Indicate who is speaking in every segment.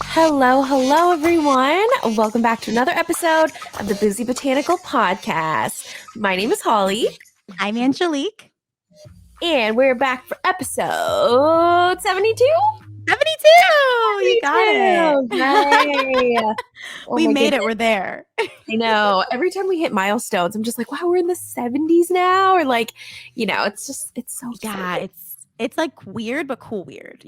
Speaker 1: Hello, everyone. Welcome back to another episode of the Boozy Botanical Podcast. My name is Holly.
Speaker 2: I'm Angelique.
Speaker 1: And we're back for episode 72?
Speaker 2: 72! You got it.
Speaker 1: Yay.
Speaker 2: We made it. We're there.
Speaker 1: I know. Every time we hit milestones, I'm just like, wow, we're in the 70s now. Or like, it's so
Speaker 2: Yeah, it's like weird, but cool weird,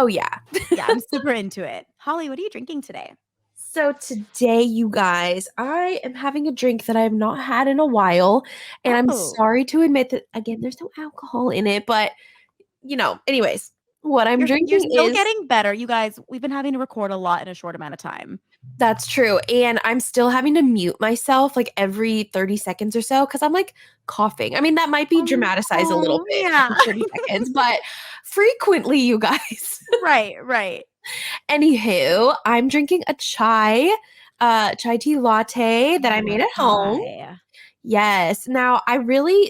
Speaker 1: Oh, yeah.
Speaker 2: Yeah, I'm super into it. Holly, what are you drinking today?
Speaker 1: So today, you guys, I am having a drink that I have not had in a while. And I'm sorry to admit that, again, there's no alcohol in it. But, anyways, what I'm drinking
Speaker 2: You're still getting better. You guys, we've been having to record a lot in a short amount of time.
Speaker 1: That's true. And I'm still having to mute myself like every 30 seconds or so because I'm like coughing. I mean, that might be dramatized a little bit
Speaker 2: yeah.
Speaker 1: for 30 seconds, but frequently, you guys.
Speaker 2: Right.
Speaker 1: Anywho, I'm drinking a chai tea latte that I made at home. Yes. Now,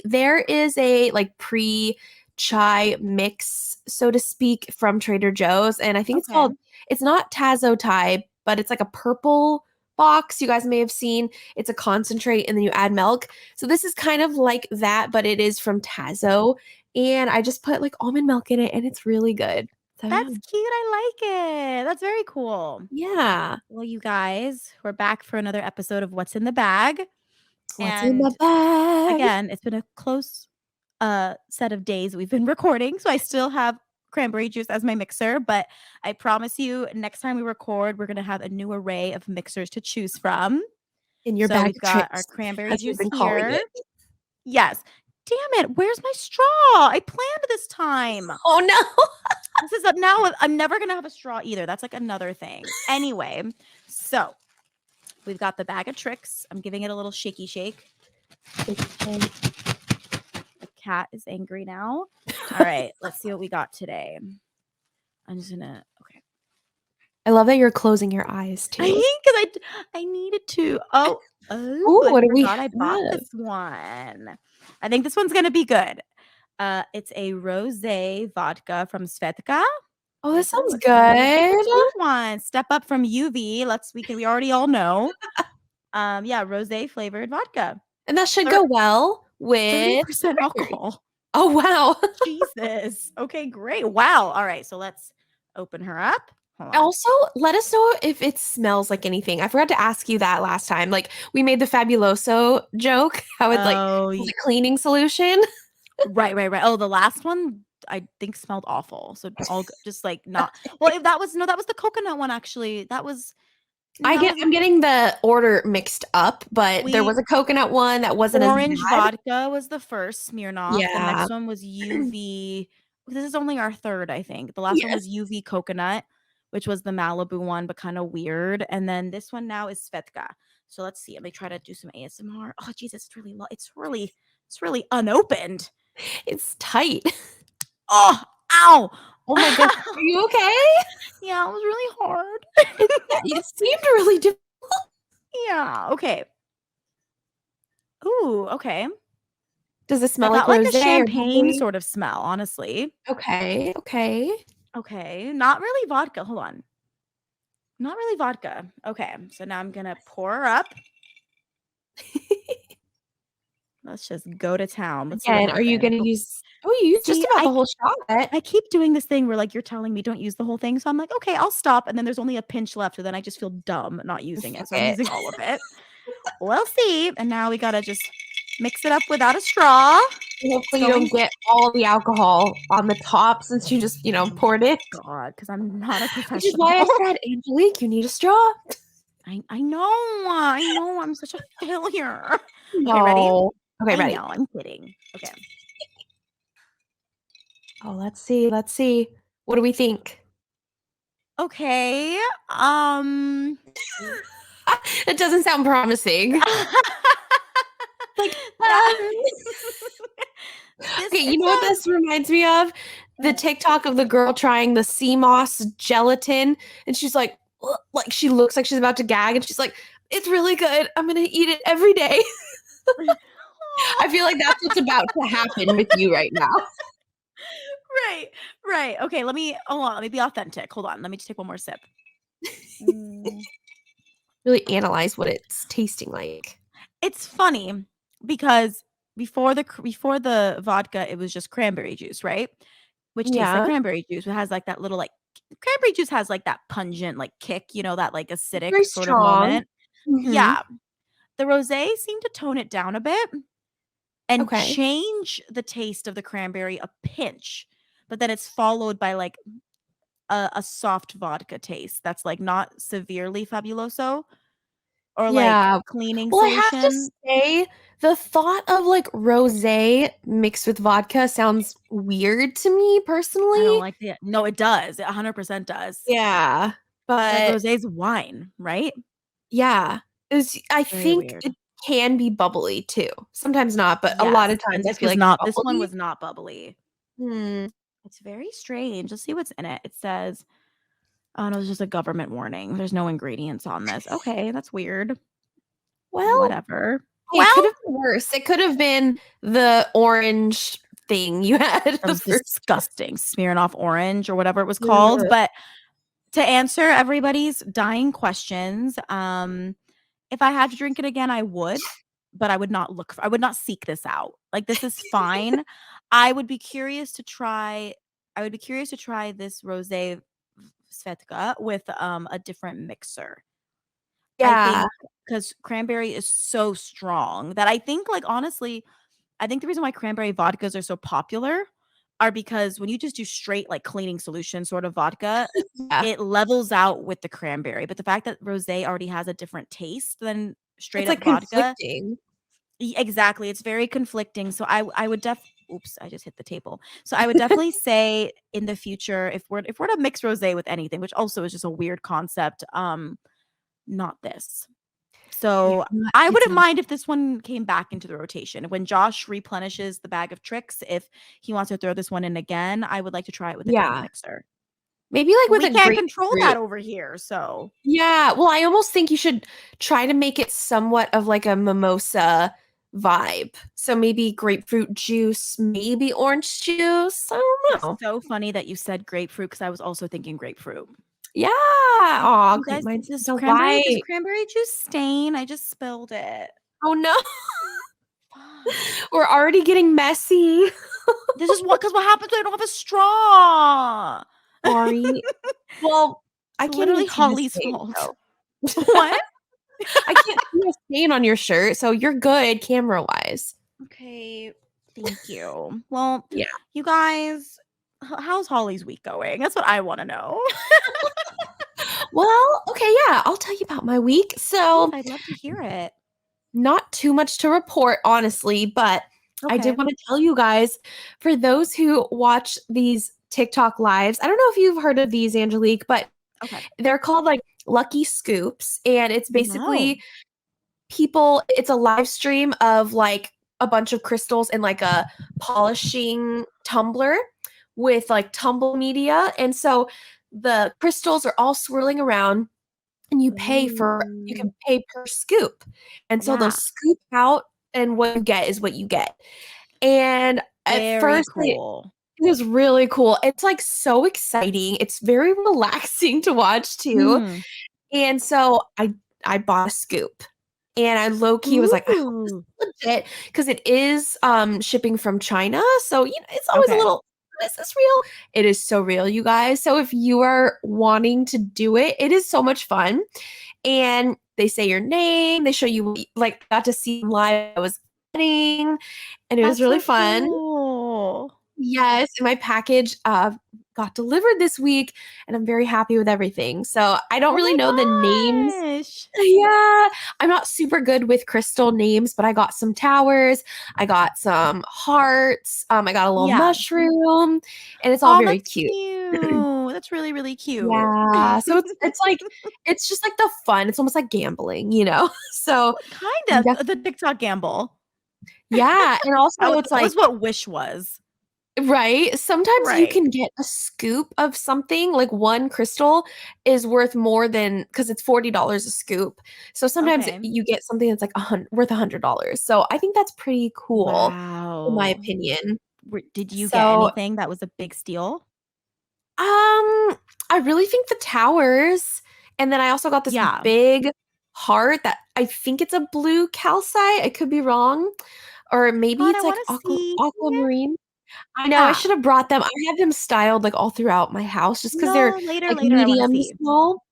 Speaker 1: there is a like pre-chai mix, so to speak, from Trader Joe's. And I think it's not Tazo Thai, but it's like a purple box you guys may have seen. It's a concentrate and then you add milk. So this is kind of like that, but it is from Tazo. And I just put like almond milk in it and it's really good. So,
Speaker 2: That's cute. I like it. That's very cool.
Speaker 1: Yeah.
Speaker 2: Well, you guys, we're back for another episode of What's in the Bag.
Speaker 1: What's in the bag?
Speaker 2: Again, it's been a close set of days we've been recording. So I still have cranberry juice as my mixer, but I promise you next time we record, we're going to have a new array of mixers to choose from.
Speaker 1: In your bag,
Speaker 2: we've got our cranberry juice here. Yes. Damn it. Where's my straw? I planned this time.
Speaker 1: Oh, no.
Speaker 2: Now I'm never going to have a straw either. That's like another thing. Anyway, so we've got the bag of tricks. I'm giving it a little shaky shake. The cat is angry now. All right. Let's see what we got today. I'm just going to, okay.
Speaker 1: I love that you're closing your eyes too.
Speaker 2: Because I needed to. Oh,
Speaker 1: what do we have?
Speaker 2: I bought this one. I think this one's gonna be good. It's a rosé vodka from Svedka.
Speaker 1: Oh, this sounds good.
Speaker 2: One step up from UV. We already all know. Yeah, rosé flavored vodka,
Speaker 1: and that should go well with
Speaker 2: 30% alcohol.
Speaker 1: Oh wow!
Speaker 2: Jesus. Okay, great. Wow. All right, so let's open her up.
Speaker 1: Also, let us know if it smells like anything. I forgot to ask you that last time. Like we made the Fabuloso joke. How it was a cleaning solution.
Speaker 2: Right. Oh, the last one I think smelled awful. So all just like not. Well, if that was the coconut one actually. That was.
Speaker 1: I'm getting the order mixed up, but there was a coconut one that wasn't
Speaker 2: orange
Speaker 1: as bad.
Speaker 2: vodka was the first Smirnoff.
Speaker 1: Yeah.
Speaker 2: The next one was UV. This is only our third, I think. The last one was UV coconut, which was the Malibu one, but kind of weird. And then this one now is Svedka. So let's see. Let me try to do some ASMR. Oh, Jesus, it's really unopened.
Speaker 1: It's tight.
Speaker 2: Oh, ow. Oh my God.
Speaker 1: Are you okay?
Speaker 2: Yeah, it was really hard.
Speaker 1: It seemed really difficult.
Speaker 2: Yeah. Okay. Ooh, okay.
Speaker 1: Does it smell
Speaker 2: like a champagne sort of smell, honestly.
Speaker 1: Okay.
Speaker 2: Not really vodka. Hold on. Not really vodka. Okay. So now I'm going to pour her up. Let's just go to town.
Speaker 1: Again, are you going to use... Oh, you used just about the whole shot.
Speaker 2: I keep doing this thing where like you're telling me don't use the whole thing. So I'm like, okay, I'll stop. And then there's only a pinch left. And then I just feel dumb not using it. So I'm using all of it. We'll see. And now we got to just mix it up without a straw.
Speaker 1: Hopefully you don't get all the alcohol on the top since you just, poured it.
Speaker 2: God, because I'm not a professional.
Speaker 1: Which is why I said, Angelique, you need a straw.
Speaker 2: I know. I'm such a failure.
Speaker 1: No.
Speaker 2: Okay, ready?
Speaker 1: Okay, ready.
Speaker 2: No, I'm kidding. Okay.
Speaker 1: Oh, let's see. What do we think?
Speaker 2: Okay.
Speaker 1: It doesn't sound promising.
Speaker 2: Like
Speaker 1: okay, you know what this reminds me of? The TikTok of the girl trying the sea moss gelatin, and she's like she looks like she's about to gag, and she's like, "It's really good. I'm gonna eat it every day." I feel like that's what's about to happen with you right now.
Speaker 2: Right. Okay, hold on. Let me be authentic. Hold on. Let me just take one more sip.
Speaker 1: Really analyze what it's tasting like.
Speaker 2: It's funny because before the vodka, it was just cranberry juice, right? Which tastes like
Speaker 1: Yeah.
Speaker 2: cranberry juice. It has like that little like cranberry juice has like that pungent like kick, that like acidic
Speaker 1: Very
Speaker 2: sort of
Speaker 1: strong.
Speaker 2: moment.
Speaker 1: Mhm.
Speaker 2: Yeah. The rosé seemed to tone it down a bit and
Speaker 1: Okay.
Speaker 2: change the taste of the cranberry a pinch. But then it's followed by like a soft vodka taste that's like not severely fabuloso or like
Speaker 1: Yeah.
Speaker 2: cleaning
Speaker 1: Well, I have to
Speaker 2: solution.
Speaker 1: say, the thought of like rosé mixed with vodka sounds weird to me
Speaker 2: I don't
Speaker 1: personally.
Speaker 2: like the No, it does. It 100% does.
Speaker 1: Yeah.
Speaker 2: Like
Speaker 1: But
Speaker 2: rosé's wine, right?
Speaker 1: yeah, I
Speaker 2: Very
Speaker 1: think
Speaker 2: weird.
Speaker 1: it can be bubbly too. Sometimes not, but a lot of
Speaker 2: Yes, and
Speaker 1: times I feel like it's
Speaker 2: this one
Speaker 1: bubbly.
Speaker 2: was not bubbly.
Speaker 1: Hmm.
Speaker 2: It's very strange. Let's see what's in it. It says, "Oh, no, it's just a government warning. There's no ingredients on this." Okay, that's weird.
Speaker 1: Well,
Speaker 2: Whatever.
Speaker 1: hey, it could
Speaker 2: Well,
Speaker 1: have been worse. It could have been the orange thing you had
Speaker 2: that
Speaker 1: the
Speaker 2: was
Speaker 1: first.
Speaker 2: disgusting. Smearing off orange or whatever it was called. But to answer everybody's dying questions, if I had to drink it again, I would, but I would not seek this out. Like this is fine. I would be curious to try this rosé Svedka with a different mixer. I
Speaker 1: Yeah.
Speaker 2: think cuz cranberry is so strong that I think like honestly, I think the reason why cranberry vodkas are so popular are because when you just do straight like cleaning solution sort of vodka,
Speaker 1: Yeah.
Speaker 2: it levels out with the cranberry, but the fact that rosé already has a different taste than straight
Speaker 1: It's
Speaker 2: up
Speaker 1: like
Speaker 2: vodka.
Speaker 1: conflicting.
Speaker 2: Exactly, it's very conflicting. So I would oops, I just hit the table. So I would definitely say in the future if we're to mix rosé with anything, which also is just a weird concept, not this.
Speaker 1: Yeah,
Speaker 2: So
Speaker 1: not
Speaker 2: I
Speaker 1: it's
Speaker 2: wouldn't
Speaker 1: not
Speaker 2: mind if this one came back into the rotation. When Josh replenishes the bag of tricks, if he wants to throw this one in again, I would like to try it with a different
Speaker 1: yeah.
Speaker 2: mixer.
Speaker 1: Maybe like
Speaker 2: But
Speaker 1: with
Speaker 2: we
Speaker 1: a
Speaker 2: can't control that
Speaker 1: grapefruit.
Speaker 2: over here, so
Speaker 1: Yeah, well, I almost think you should try to make it somewhat of like a mimosa vibe. So maybe grapefruit juice, maybe orange juice. I don't
Speaker 2: it's
Speaker 1: know.
Speaker 2: so funny that you said grapefruit because I was also thinking grapefruit.
Speaker 1: Yeah. Oh,
Speaker 2: You
Speaker 1: great
Speaker 2: guys,
Speaker 1: minds think alike.
Speaker 2: this cranberry juice stain. I just spilled it.
Speaker 1: Oh no.
Speaker 2: Fuck.
Speaker 1: We're already getting messy.
Speaker 2: This is what happens when I don't have a straw.
Speaker 1: Sorry. Well, I
Speaker 2: It's
Speaker 1: can't even
Speaker 2: literally
Speaker 1: see the
Speaker 2: Holly's
Speaker 1: stain,
Speaker 2: fault.
Speaker 1: so
Speaker 2: What?
Speaker 1: I can't see a stain on your shirt, so you're good camera-wise.
Speaker 2: Okay, thank you. Well,
Speaker 1: Yeah.
Speaker 2: you guys, how's Holly's week going? That's what I want to know.
Speaker 1: Well, okay, yeah, I'll tell you about my week.
Speaker 2: Please,
Speaker 1: So,
Speaker 2: I'd love to hear it.
Speaker 1: not too much to report, honestly, but I
Speaker 2: Okay.
Speaker 1: did want to tell you guys, for those who watch these TikTok lives, I don't know if you've heard of these, Angelique, but
Speaker 2: Okay.
Speaker 1: they're called like Lucky Scoops. And it's
Speaker 2: No.
Speaker 1: basically it's a live stream of like a bunch of crystals in like a polishing tumbler with like tumble media. And so the crystals are all swirling around and you
Speaker 2: Ooh.
Speaker 1: can pay per scoop. And so they'll
Speaker 2: Yeah.
Speaker 1: scoop out and what you get is what you get. And at
Speaker 2: Very
Speaker 1: first
Speaker 2: cool.
Speaker 1: it was really cool. It's like so exciting. It's very relaxing to watch too.
Speaker 2: Mm.
Speaker 1: And so I bought a scoop. And I low key was like, I hope this
Speaker 2: Ooh.
Speaker 1: is legit because it is shipping from China. So, it's always a
Speaker 2: Okay.
Speaker 1: little, is this real? It is so real, you guys. So if you are wanting to do it, it is so much fun. And they say your name, they show you like got to see live I was getting, and it was
Speaker 2: That's
Speaker 1: really
Speaker 2: so
Speaker 1: fun.
Speaker 2: cool.
Speaker 1: Yes, and my package got delivered this week, and I'm very happy with everything. So I don't
Speaker 2: Oh
Speaker 1: really know the names.
Speaker 2: my gosh.
Speaker 1: Yeah, I'm not super good with crystal names, but I got some towers, I got some hearts, I got a little
Speaker 2: Yeah.
Speaker 1: mushroom, and it's all
Speaker 2: Oh,
Speaker 1: very
Speaker 2: that's
Speaker 1: cute.
Speaker 2: cute. That's really, really cute.
Speaker 1: Yeah, so it's like it's just like the fun. It's almost like gambling, you know? So
Speaker 2: What kind
Speaker 1: I'm
Speaker 2: of the TikTok gamble?
Speaker 1: yeah, and also it's
Speaker 2: That
Speaker 1: like
Speaker 2: was what Wish was.
Speaker 1: right? Sometimes you
Speaker 2: Right.
Speaker 1: can get a scoop of something, like one crystal is worth more than because it's $40 a scoop. So sometimes
Speaker 2: Okay.
Speaker 1: you get something that's like worth $100. So I think that's pretty cool, in my
Speaker 2: Wow.
Speaker 1: opinion.
Speaker 2: Did you get
Speaker 1: So,
Speaker 2: anything that was a big steal?
Speaker 1: I really think the towers, and then I also got this
Speaker 2: Yeah.
Speaker 1: big heart that I think it's a blue calcite. I could be wrong, or maybe
Speaker 2: God, I
Speaker 1: it's like
Speaker 2: wanna see.
Speaker 1: aquamarine. I know I
Speaker 2: Yeah.
Speaker 1: should have brought them. I have them styled like all throughout my house just because they're
Speaker 2: No, later,
Speaker 1: like
Speaker 2: I wanna
Speaker 1: medium to
Speaker 2: see.
Speaker 1: small.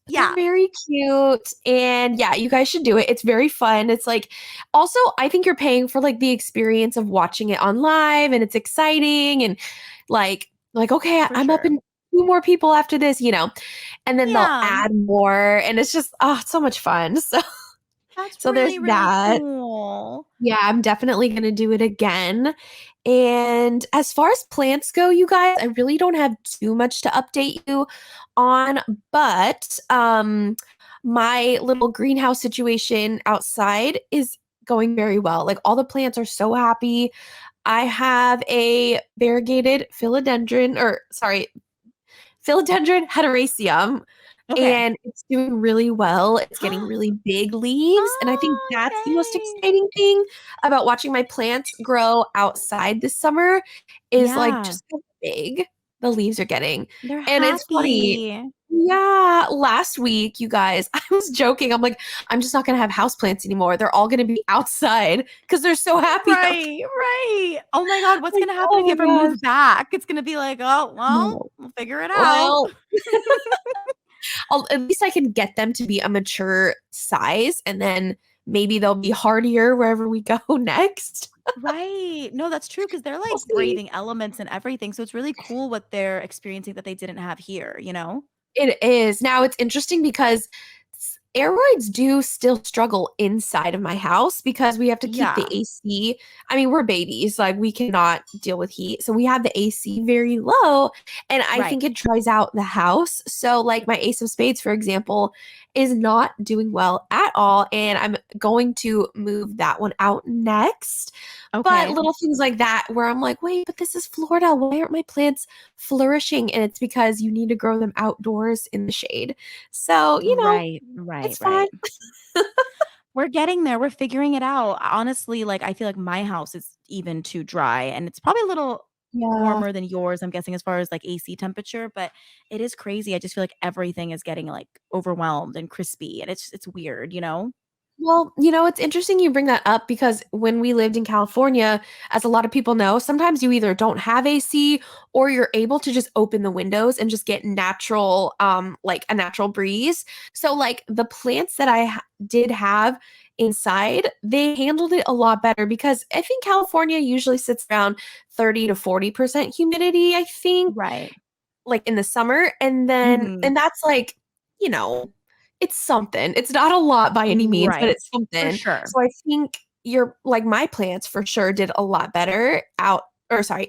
Speaker 1: But they're
Speaker 2: Yeah,
Speaker 1: very cute, and yeah, you guys should do it. It's very fun. It's like also, I think you're paying for like the experience of watching it on live, and it's exciting and like okay,
Speaker 2: for
Speaker 1: I'm up
Speaker 2: sure.
Speaker 1: in 2 more people after this, and then they'll
Speaker 2: Yeah,
Speaker 1: add more, and it's just it's so much fun.
Speaker 2: that's
Speaker 1: So there's
Speaker 2: really, really
Speaker 1: that.
Speaker 2: cool.
Speaker 1: Yeah, I'm definitely gonna do it again. And as far as plants go, you guys, I really don't have too much to update you on, but my little greenhouse situation outside is going very well. Like all the plants are so happy. I have a variegated philodendron heteroecium,
Speaker 2: Okay.
Speaker 1: and it's doing really well. It's getting really big leaves, and I think
Speaker 2: Oh,
Speaker 1: that's the most
Speaker 2: yay.
Speaker 1: exciting thing about watching my plants grow outside this summer is, like,
Speaker 2: Yeah,
Speaker 1: just how big the leaves are getting,
Speaker 2: they're
Speaker 1: and it's funny.
Speaker 2: happy.
Speaker 1: Yeah, last week, you guys, I was joking. I'm like, "I'm just not gonna have houseplants anymore. They're all gonna be outside because 'cause they're so happy outside."
Speaker 2: Right, right. Oh my god, what's
Speaker 1: Like,
Speaker 2: gonna happen if you
Speaker 1: oh
Speaker 2: ever
Speaker 1: my gosh.
Speaker 2: move back? It's gonna be like, "Oh, well,
Speaker 1: No.
Speaker 2: we'll figure it out."
Speaker 1: Well at least I can get them to be a mature size, and then maybe they'll be hardier wherever we go next.
Speaker 2: Right. No, that's true because 'cause they're,
Speaker 1: We'll
Speaker 2: like,
Speaker 1: see.
Speaker 2: breathing elements and everything, so it's really cool what they're experiencing that they didn't have here, you know?
Speaker 1: It is. Now it's interesting because aeroids do still struggle inside of my house because we have to keep the
Speaker 2: Yeah,
Speaker 1: AC. I mean, we're babies, like we cannot deal with heat. So we have the AC very low, and I
Speaker 2: right.
Speaker 1: think it dries out the house. So like my ace of spades, for example, is not doing well at all, and I'm going to move that one out next. But
Speaker 2: Okay.
Speaker 1: little things like that where I'm like, "Wait, but this is Florida. Why aren't my plants flourishing?" And it's because you need to grow them outdoors in the shade. So,
Speaker 2: Right, right,
Speaker 1: it's fine.
Speaker 2: right. We're getting there, we're figuring it out. Honestly, like, I feel like my house is even too dry, and it's probably a little
Speaker 1: Yeah.
Speaker 2: warmer than yours, I'm guessing, as far as, like, AC temperature, but it is crazy. I just feel like everything is getting, like, overwhelmed and crispy, and it's weird, you know?
Speaker 1: Well, it's interesting you bring that up because when we lived in California, as a lot of people know, sometimes you either don't have AC or you're able to just open the windows and just get natural, like a natural breeze. So, like the plants that did have inside, they handled it a lot better because I think California usually sits around 30 to 40% humidity, I think,
Speaker 2: Right.
Speaker 1: like, in the summer,
Speaker 2: Mhm.
Speaker 1: and that's, like, you know, it's something. It's not a lot by any means, but
Speaker 2: Right.
Speaker 1: it's
Speaker 2: For
Speaker 1: something.
Speaker 2: sure.
Speaker 1: So I think my plants for sure did a lot better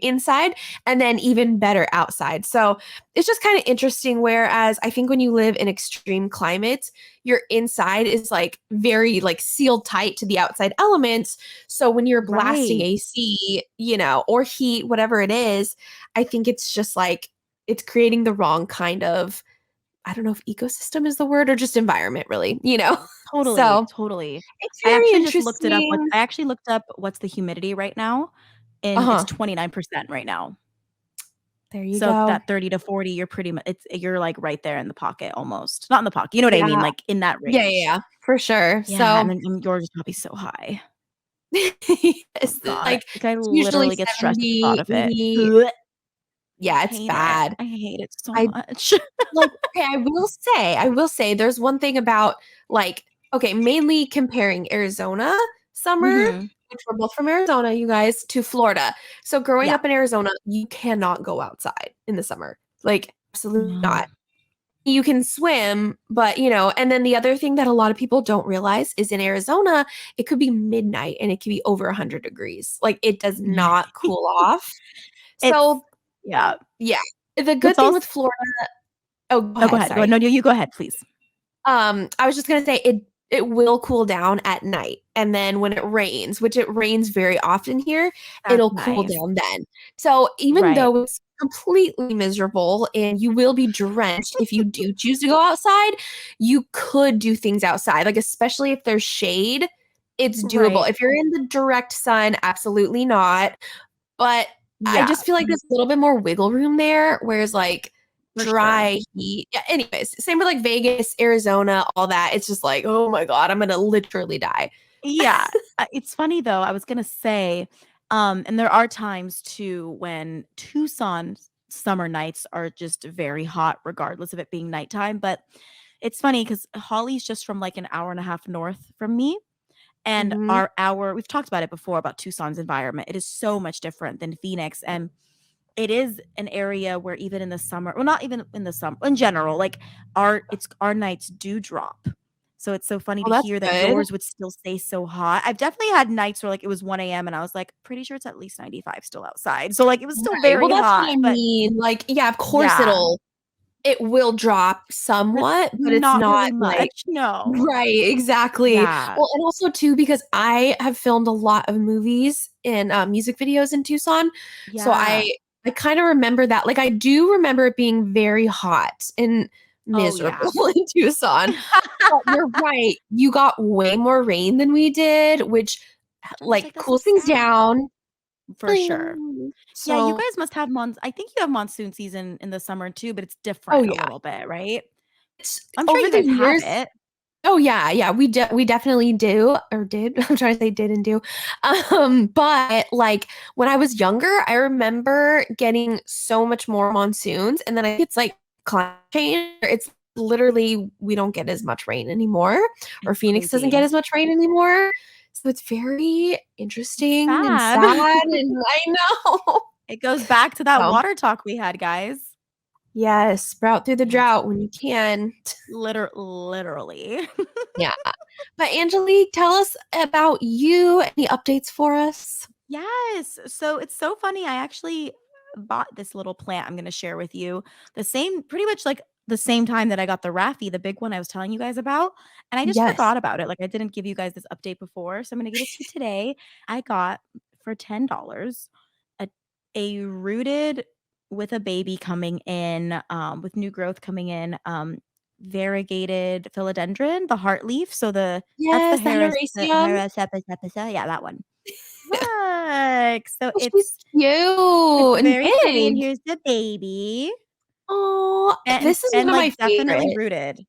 Speaker 1: inside, and then even better outside. So it's just kinda interesting, whereas I think when you live in extreme climates, your inside is, like, very, like, sealed tight to the outside elements, so when you're blasting
Speaker 2: Right.
Speaker 1: AC, or heat, whatever it is, I think it's just, like, it's creating the wrong kind of, I don't know if ecosystem is the word or just environment really.
Speaker 2: Totally,
Speaker 1: So,
Speaker 2: totally.
Speaker 1: it's very interesting.
Speaker 2: I actually looked up what's the humidity right now, and it's
Speaker 1: Uh-huh.
Speaker 2: 29% right now.
Speaker 1: There you
Speaker 2: So
Speaker 1: go.
Speaker 2: that 30 to 40, you're, like, right there in the pocket almost. Not in the pocket, you know what I mean,
Speaker 1: Yeah.
Speaker 2: like, in that
Speaker 1: Yeah, yeah,
Speaker 2: range.
Speaker 1: yeah, for sure.
Speaker 2: Yeah,
Speaker 1: So,
Speaker 2: and yours is probably so high. Oh
Speaker 1: it's
Speaker 2: god,
Speaker 1: like,
Speaker 2: I
Speaker 1: it's usually
Speaker 2: literally get stressed at the thought
Speaker 1: 70,
Speaker 2: of it.
Speaker 1: 80.
Speaker 2: Ugh, I
Speaker 1: Yeah, it's
Speaker 2: hate it.
Speaker 1: bad.
Speaker 2: I hate it so
Speaker 1: I
Speaker 2: much.
Speaker 1: okay, I will say there's one thing about, like, okay, mainly comparing Arizona summer,
Speaker 2: Mhm.
Speaker 1: which we're both from Arizona, you guys, to Florida. So growing
Speaker 2: Yeah.
Speaker 1: up in Arizona, you cannot go outside in the summer. Like, absolutely
Speaker 2: No.
Speaker 1: not. You can swim, but, and then the other thing that a lot of people don't realize is in Arizona, it could be midnight and it could be over 100 degrees. Like, it does not cool off.
Speaker 2: It's
Speaker 1: So,
Speaker 2: yeah.
Speaker 1: yeah. The good
Speaker 2: What's
Speaker 1: thing
Speaker 2: also
Speaker 1: with Florida. Oh, go
Speaker 2: Oh, go
Speaker 1: ahead,
Speaker 2: ahead, go ahead.
Speaker 1: sorry.
Speaker 2: No, you go ahead, please.
Speaker 1: I was just gonna say it will cool down at night, and then when it rains, which it rains very often here,
Speaker 2: That's
Speaker 1: it'll cool
Speaker 2: nice.
Speaker 1: down then. So even
Speaker 2: Right.
Speaker 1: though it's completely miserable and you will be drenched if you do choose to go outside, you could do things outside, like, especially if there's shade, it's doable.
Speaker 2: Right.
Speaker 1: If you're in the direct sun, absolutely not, but I
Speaker 2: Yeah,
Speaker 1: just feel like there's a little bit more wiggle room there, whereas like
Speaker 2: for sure.
Speaker 1: dry heat. Yeah, anyways, same with like Vegas, Arizona, all that. It's just like, oh my God, I'm gonna literally die.
Speaker 2: Yeah, it's funny though. I was gonna say, and there are times too when Tucson summer nights are just very hot, regardless of it being nighttime. But it's funny because Holly's just from like an hour and a half north from me, and
Speaker 1: Hmm.
Speaker 2: we've talked about it before about Tucson's environment. It is so much different than Phoenix, and it is an area where even in the summer, well, not even in the summer, in general, like our nights do drop. So it's so funny
Speaker 1: Oh,
Speaker 2: to
Speaker 1: that's
Speaker 2: hear that
Speaker 1: good.
Speaker 2: yours would still stay so hot. I've definitely had nights where like it was 1 a.m. and I was like, pretty sure it's at least 95 still outside. So like it was still
Speaker 1: Right. Well,
Speaker 2: very
Speaker 1: that's what
Speaker 2: hot,
Speaker 1: I
Speaker 2: but
Speaker 1: mean. Like, yeah, of course
Speaker 2: yeah,
Speaker 1: it will drop
Speaker 2: but
Speaker 1: somewhat, but it's
Speaker 2: not
Speaker 1: not
Speaker 2: really
Speaker 1: like
Speaker 2: much. No.
Speaker 1: right, exactly.
Speaker 2: Yeah.
Speaker 1: Well, and also too, because I have filmed a lot of movies and music videos in Tucson, so
Speaker 2: Yeah.
Speaker 1: I kind of remember that. Like, I do remember it being very hot and
Speaker 2: Oh
Speaker 1: miserable
Speaker 2: yeah.
Speaker 1: in Tucson. But you're right, you got way more rain than we did, which
Speaker 2: I was like,
Speaker 1: like
Speaker 2: that's so
Speaker 1: cools things
Speaker 2: sad.
Speaker 1: down.
Speaker 2: For sure. Yeah, you
Speaker 1: So,
Speaker 2: guys must have I think you have monsoon season in the summer too, but it's
Speaker 1: oh
Speaker 2: different a
Speaker 1: yeah,
Speaker 2: little bit, right?
Speaker 1: it's
Speaker 2: I'm sure
Speaker 1: over
Speaker 2: you
Speaker 1: the
Speaker 2: guys have
Speaker 1: years.
Speaker 2: it.
Speaker 1: Oh yeah, we definitely do or did. I'm trying to say did and do. But like when I was younger, I remember getting so much more monsoons, and then I think it's like climate change. It's literally we don't get as much rain anymore, or
Speaker 2: It's
Speaker 1: Phoenix doesn't
Speaker 2: crazy.
Speaker 1: get as much rain anymore. So it's very
Speaker 2: It's
Speaker 1: interesting and
Speaker 2: sad.
Speaker 1: sad, and I know.
Speaker 2: It goes back to that
Speaker 1: So
Speaker 2: water talk we had, guys.
Speaker 1: yes, sprout through the
Speaker 2: Yeah, it's
Speaker 1: drought when you can.
Speaker 2: literally.
Speaker 1: Yeah. But Angelique, tell us about you. Any updates for us?
Speaker 2: Yes. So it's so funny. I actually bought this little plant I'm going to share with you pretty much like the same time that I got the Raffi, the big one I was telling you guys about. And I just
Speaker 1: Yes.
Speaker 2: forgot about it. Like I didn't give you guys this update before. So I'm going to give it to you today. I got for $10 a, a rooted with a baby coming in, with new growth coming in, variegated philodendron, the heart leaf. So that's
Speaker 1: Yes, the Harasium.
Speaker 2: yeah, that one. Look, so
Speaker 1: Oh, she's
Speaker 2: it's
Speaker 1: cute and
Speaker 2: very pretty, and
Speaker 1: big.
Speaker 2: here's the baby,
Speaker 1: Oh, this is one
Speaker 2: and
Speaker 1: of my
Speaker 2: like definitely
Speaker 1: favorites.
Speaker 2: rooted.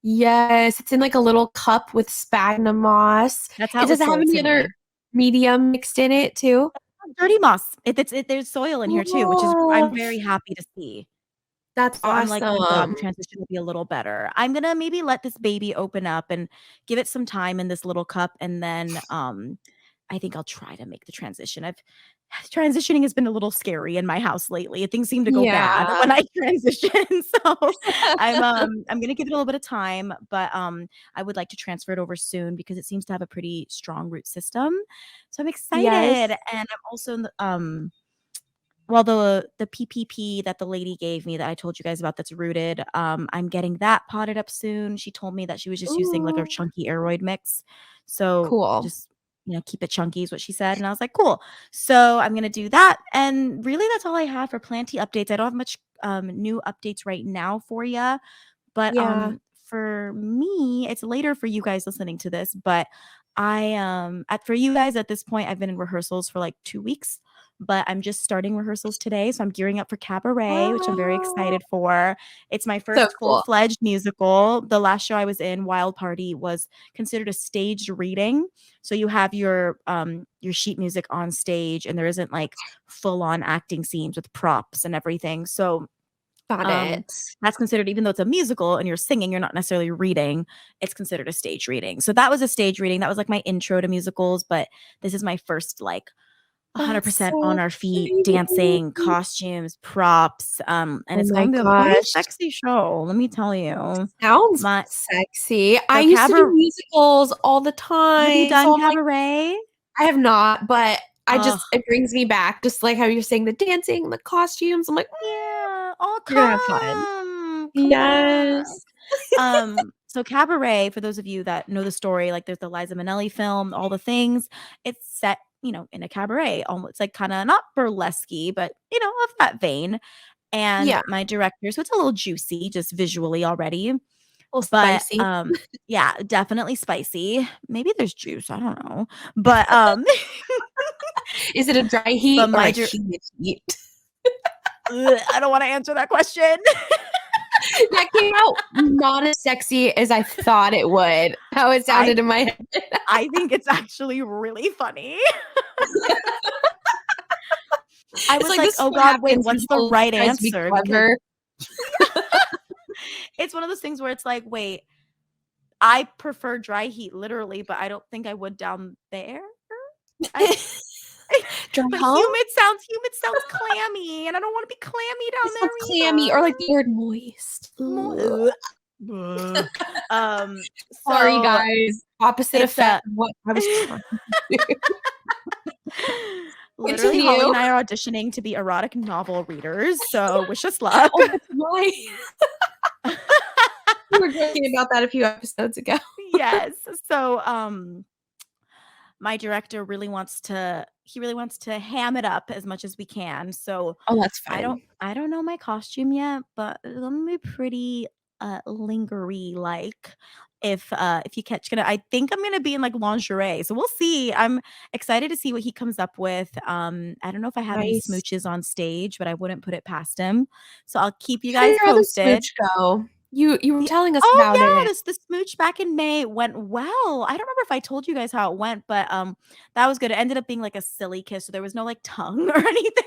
Speaker 1: Yes, it's in like a little cup with sphagnum moss.
Speaker 2: That's how
Speaker 1: It
Speaker 2: it was
Speaker 1: doesn't have
Speaker 2: sold
Speaker 1: any
Speaker 2: to
Speaker 1: other
Speaker 2: me.
Speaker 1: medium mixed in it too.
Speaker 2: Dirty moss. There's soil in here too, which is
Speaker 1: Oh,
Speaker 2: I'm very happy to see.
Speaker 1: that's
Speaker 2: So I'm like, thank God the
Speaker 1: awesome.
Speaker 2: transition will be a little better. I'm gonna maybe let this baby open up and give it some time in this little cup, and then I think I'll try to make the transition. I've transitioning has been a little scary in my house lately. Things seem to go bad
Speaker 1: Yeah.
Speaker 2: when I transition. So I'm gonna give it a little bit of time, but I would like to transfer it over soon because it seems to have a pretty strong root system. So I'm excited.
Speaker 1: Yes.
Speaker 2: And I'm also in well, the PPP that the lady gave me that I told you guys about that's rooted, I'm getting that potted up soon. She told me that she was just using like a
Speaker 1: Ooh,
Speaker 2: chunky aeroid mix. So
Speaker 1: cool.
Speaker 2: just, keep it chunky is what she said. And I was like, cool. So I'm gonna do that. And really that's all I have for Planty updates. I don't have much new updates right now for you. But
Speaker 1: Yeah.
Speaker 2: for me, it's later for you guys listening to this, but I at for you guys at this point, I've been in rehearsals for like 2 weeks, but I'm just starting rehearsals today, so I'm gearing up for cabaret, which I'm very
Speaker 1: Oh,
Speaker 2: excited for. It's my
Speaker 1: so
Speaker 2: first
Speaker 1: cool.
Speaker 2: full-fledged musical. The last show I was in, Wild Party, was considered a staged reading. So you have your sheet music on stage and there isn't like full-on acting scenes with props and everything. So
Speaker 1: Got
Speaker 2: um,
Speaker 1: it.
Speaker 2: that's considered, even though it's a musical and you're singing, you're not necessarily reading, it's considered a stage reading. So that was a stage reading. That was like my intro to musicals, but this is my first like
Speaker 1: That's
Speaker 2: 100% on
Speaker 1: so
Speaker 2: our feet, dancing,
Speaker 1: sweet.
Speaker 2: costumes, props, and
Speaker 1: Oh
Speaker 2: it's
Speaker 1: my
Speaker 2: going to be a pretty
Speaker 1: gosh.
Speaker 2: sexy show, let me tell you.
Speaker 1: Sounds
Speaker 2: My
Speaker 1: sexy. I
Speaker 2: so
Speaker 1: used to do
Speaker 2: cabaret
Speaker 1: musicals all the
Speaker 2: have you
Speaker 1: time.
Speaker 2: done
Speaker 1: So I'm like,
Speaker 2: cabaret?
Speaker 1: I have not, but
Speaker 2: Oh,
Speaker 1: it brings me back. Just like how you're saying the dancing, the costumes. I'm like,
Speaker 2: yeah. Oh,
Speaker 1: you're gonna have fun.
Speaker 2: come on.
Speaker 1: Yes.
Speaker 2: So Cabaret, for those of you that know the story, like there's the Liza Minnelli film, all the things, it's set, in a cabaret, almost like kind of not burlesque, but of that vein. And
Speaker 1: Yeah.
Speaker 2: my director, so it's a little juicy just visually already.
Speaker 1: A little
Speaker 2: But
Speaker 1: spicy.
Speaker 2: yeah, definitely spicy. Maybe there's juice, I don't know. But
Speaker 1: Is it a dry heat
Speaker 2: But
Speaker 1: or a humid heat?
Speaker 2: I don't want to answer that question.
Speaker 1: That came out not as sexy as I thought it would. How it sounded in my head.
Speaker 2: I think it's actually really funny. I was like, oh God, wait, what's the right answer? Because it's one of those things where it's like, wait, I prefer dry heat literally, but I don't think I would down there. But humid sounds clammy, and I don't want to be clammy down there.
Speaker 1: Clammy, or like the word moist. Sorry, guys. Opposite effect of what I was trying to do.
Speaker 2: Literally, Holly and I are auditioning to be erotic novel readers, so wish us luck.
Speaker 1: Oh, that's right. We were talking about that a few episodes ago.
Speaker 2: Yes. So, my director really wants to ham it up as much as we can. So,
Speaker 1: that's fine.
Speaker 2: I don't know my costume yet, but it's gonna be pretty lingerie like. If you I think I'm gonna be in like lingerie. So we'll see. I'm excited to see what he comes up with. I don't know if I have any smooches on stage, but I wouldn't put it past him. So I'll keep you guys posted.
Speaker 1: How did your other smooch go? You were telling us about it.
Speaker 2: The smooch back in May went well. I don't remember if I told you guys how it went, but that was good. It ended up being like a silly kiss, so there was no like tongue or anything.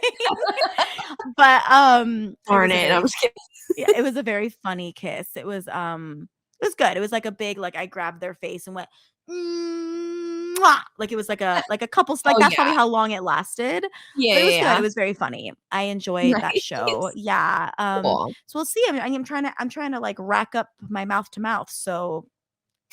Speaker 2: But
Speaker 1: darn it, I'm just kidding.
Speaker 2: Yeah, it was a very funny kiss. It was good. It was like a big, like I grabbed their face and went mwah! Like it was like a couple, like that's probably how long it lasted.
Speaker 1: Yeah,
Speaker 2: but it was good. It was very funny. I enjoyed that show. Yeah.
Speaker 1: Cool.
Speaker 2: So we'll see. I mean, I'm trying to like rack up my mouth to mouth. So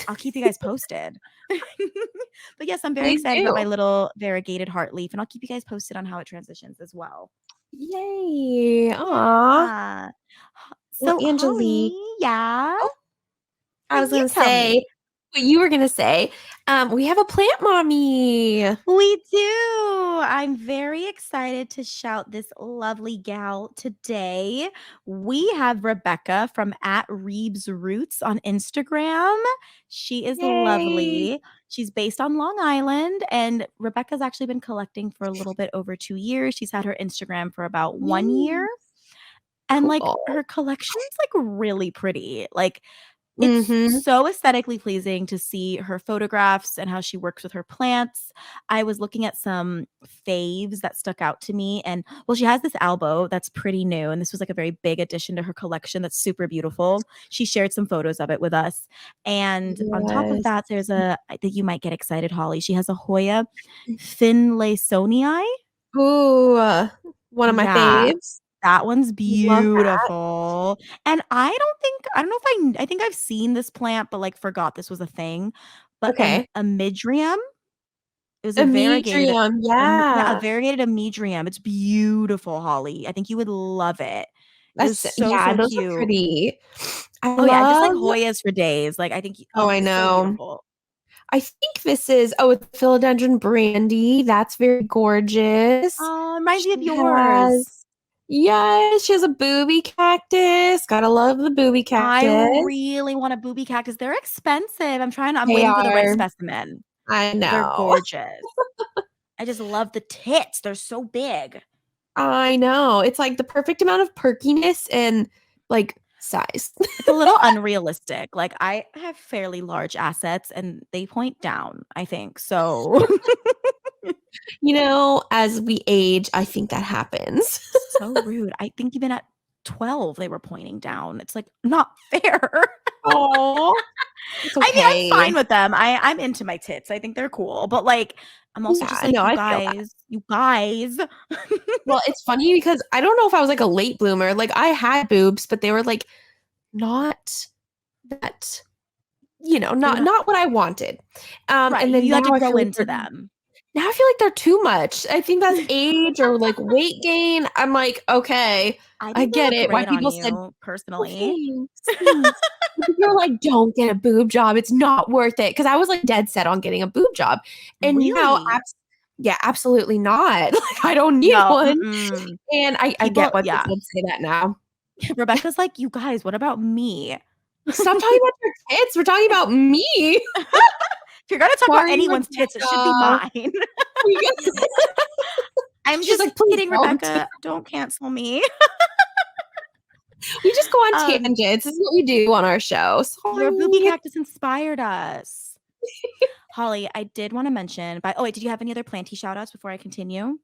Speaker 2: I'll keep you guys posted. But yes, I'm very excited about my little variegated heart leaf, and I'll keep you guys posted on how it transitions as well.
Speaker 1: Yay! Aww.
Speaker 2: So Angelique, yeah.
Speaker 1: I was gonna say what you were gonna say. We have a plant mommy.
Speaker 2: We do. I'm very excited to shout this lovely gal today. We have Rebecca from @ReebsRoots on Instagram. She is lovely. She's based on Long Island, and Rebecca's actually been collecting for a little bit over 2 years. She's had her Instagram for about 1 year. And like her collection's like really pretty. Like it's so aesthetically pleasing to see her photographs and how she works with her plants. I was looking at some faves that stuck out to me. And well, she has this albo that's pretty new. And this was like a very big addition to her collection that's super beautiful. She shared some photos of it with us. And on top of that, there's I think you might get excited, Holly. She has a Choya Finlaysonii.
Speaker 1: Ooh, one of my faves.
Speaker 2: That one's beautiful. And I think I've seen this plant, but like forgot this was a thing. But a midrium. It was a variegated. A variegated amidrium. It's beautiful, Holly. I think you would love it.
Speaker 1: That's so those
Speaker 2: cute.
Speaker 1: Are pretty.
Speaker 2: Just like Hoyas for days. Like I think.
Speaker 1: I know. So I think this is it's Philodendron Brandy. That's very gorgeous.
Speaker 2: Oh, reminds me of yours.
Speaker 1: Yes, she has a booby cactus. Gotta love the booby cactus.
Speaker 2: I really want a booby cactus. They're expensive. I'm waiting for the right specimen.
Speaker 1: I know.
Speaker 2: They're gorgeous. I just love the tits. They're so big.
Speaker 1: I know. It's like the perfect amount of perkiness and like size.
Speaker 2: It's a little unrealistic. Like I have fairly large assets and they point down, I think. So
Speaker 1: as we age, I think that happens.
Speaker 2: So rude. I think even at 12, they were pointing down. It's like not fair.
Speaker 1: Oh, okay.
Speaker 2: I mean, I'm fine with them. I'm into my tits. I think they're cool. But like, I'm also just like, you guys.
Speaker 1: Well, it's funny because I don't know if I was like a late bloomer. Like I had boobs, but they were like not that, not what I wanted. And then
Speaker 2: you had to grow into them.
Speaker 1: Now I feel like they're too much. I think that's age or like weight gain. I'm like, okay, I get it. Why people said
Speaker 2: personally.
Speaker 1: You're like, don't get a boob job. It's not worth it. Because I was like dead set on getting a boob job, and now, absolutely not. Like I don't need one. And I get why people say that now.
Speaker 2: Rebecca's like, you guys, what about me?
Speaker 1: Stop talking about your tits. We're talking about me.
Speaker 2: If you're gonna talk about anyone's tits, it should be mine. I'm
Speaker 1: She's
Speaker 2: just
Speaker 1: like, please
Speaker 2: kidding,
Speaker 1: don't.
Speaker 2: Rebecca. Don't cancel me.
Speaker 1: We just go on
Speaker 2: Um,
Speaker 1: tangents. This is what we do on our show.
Speaker 2: your booby
Speaker 1: Sorry.
Speaker 2: cactus inspired us. Holly, I did want to mention, oh wait, did you have any other planty shout outs before I continue?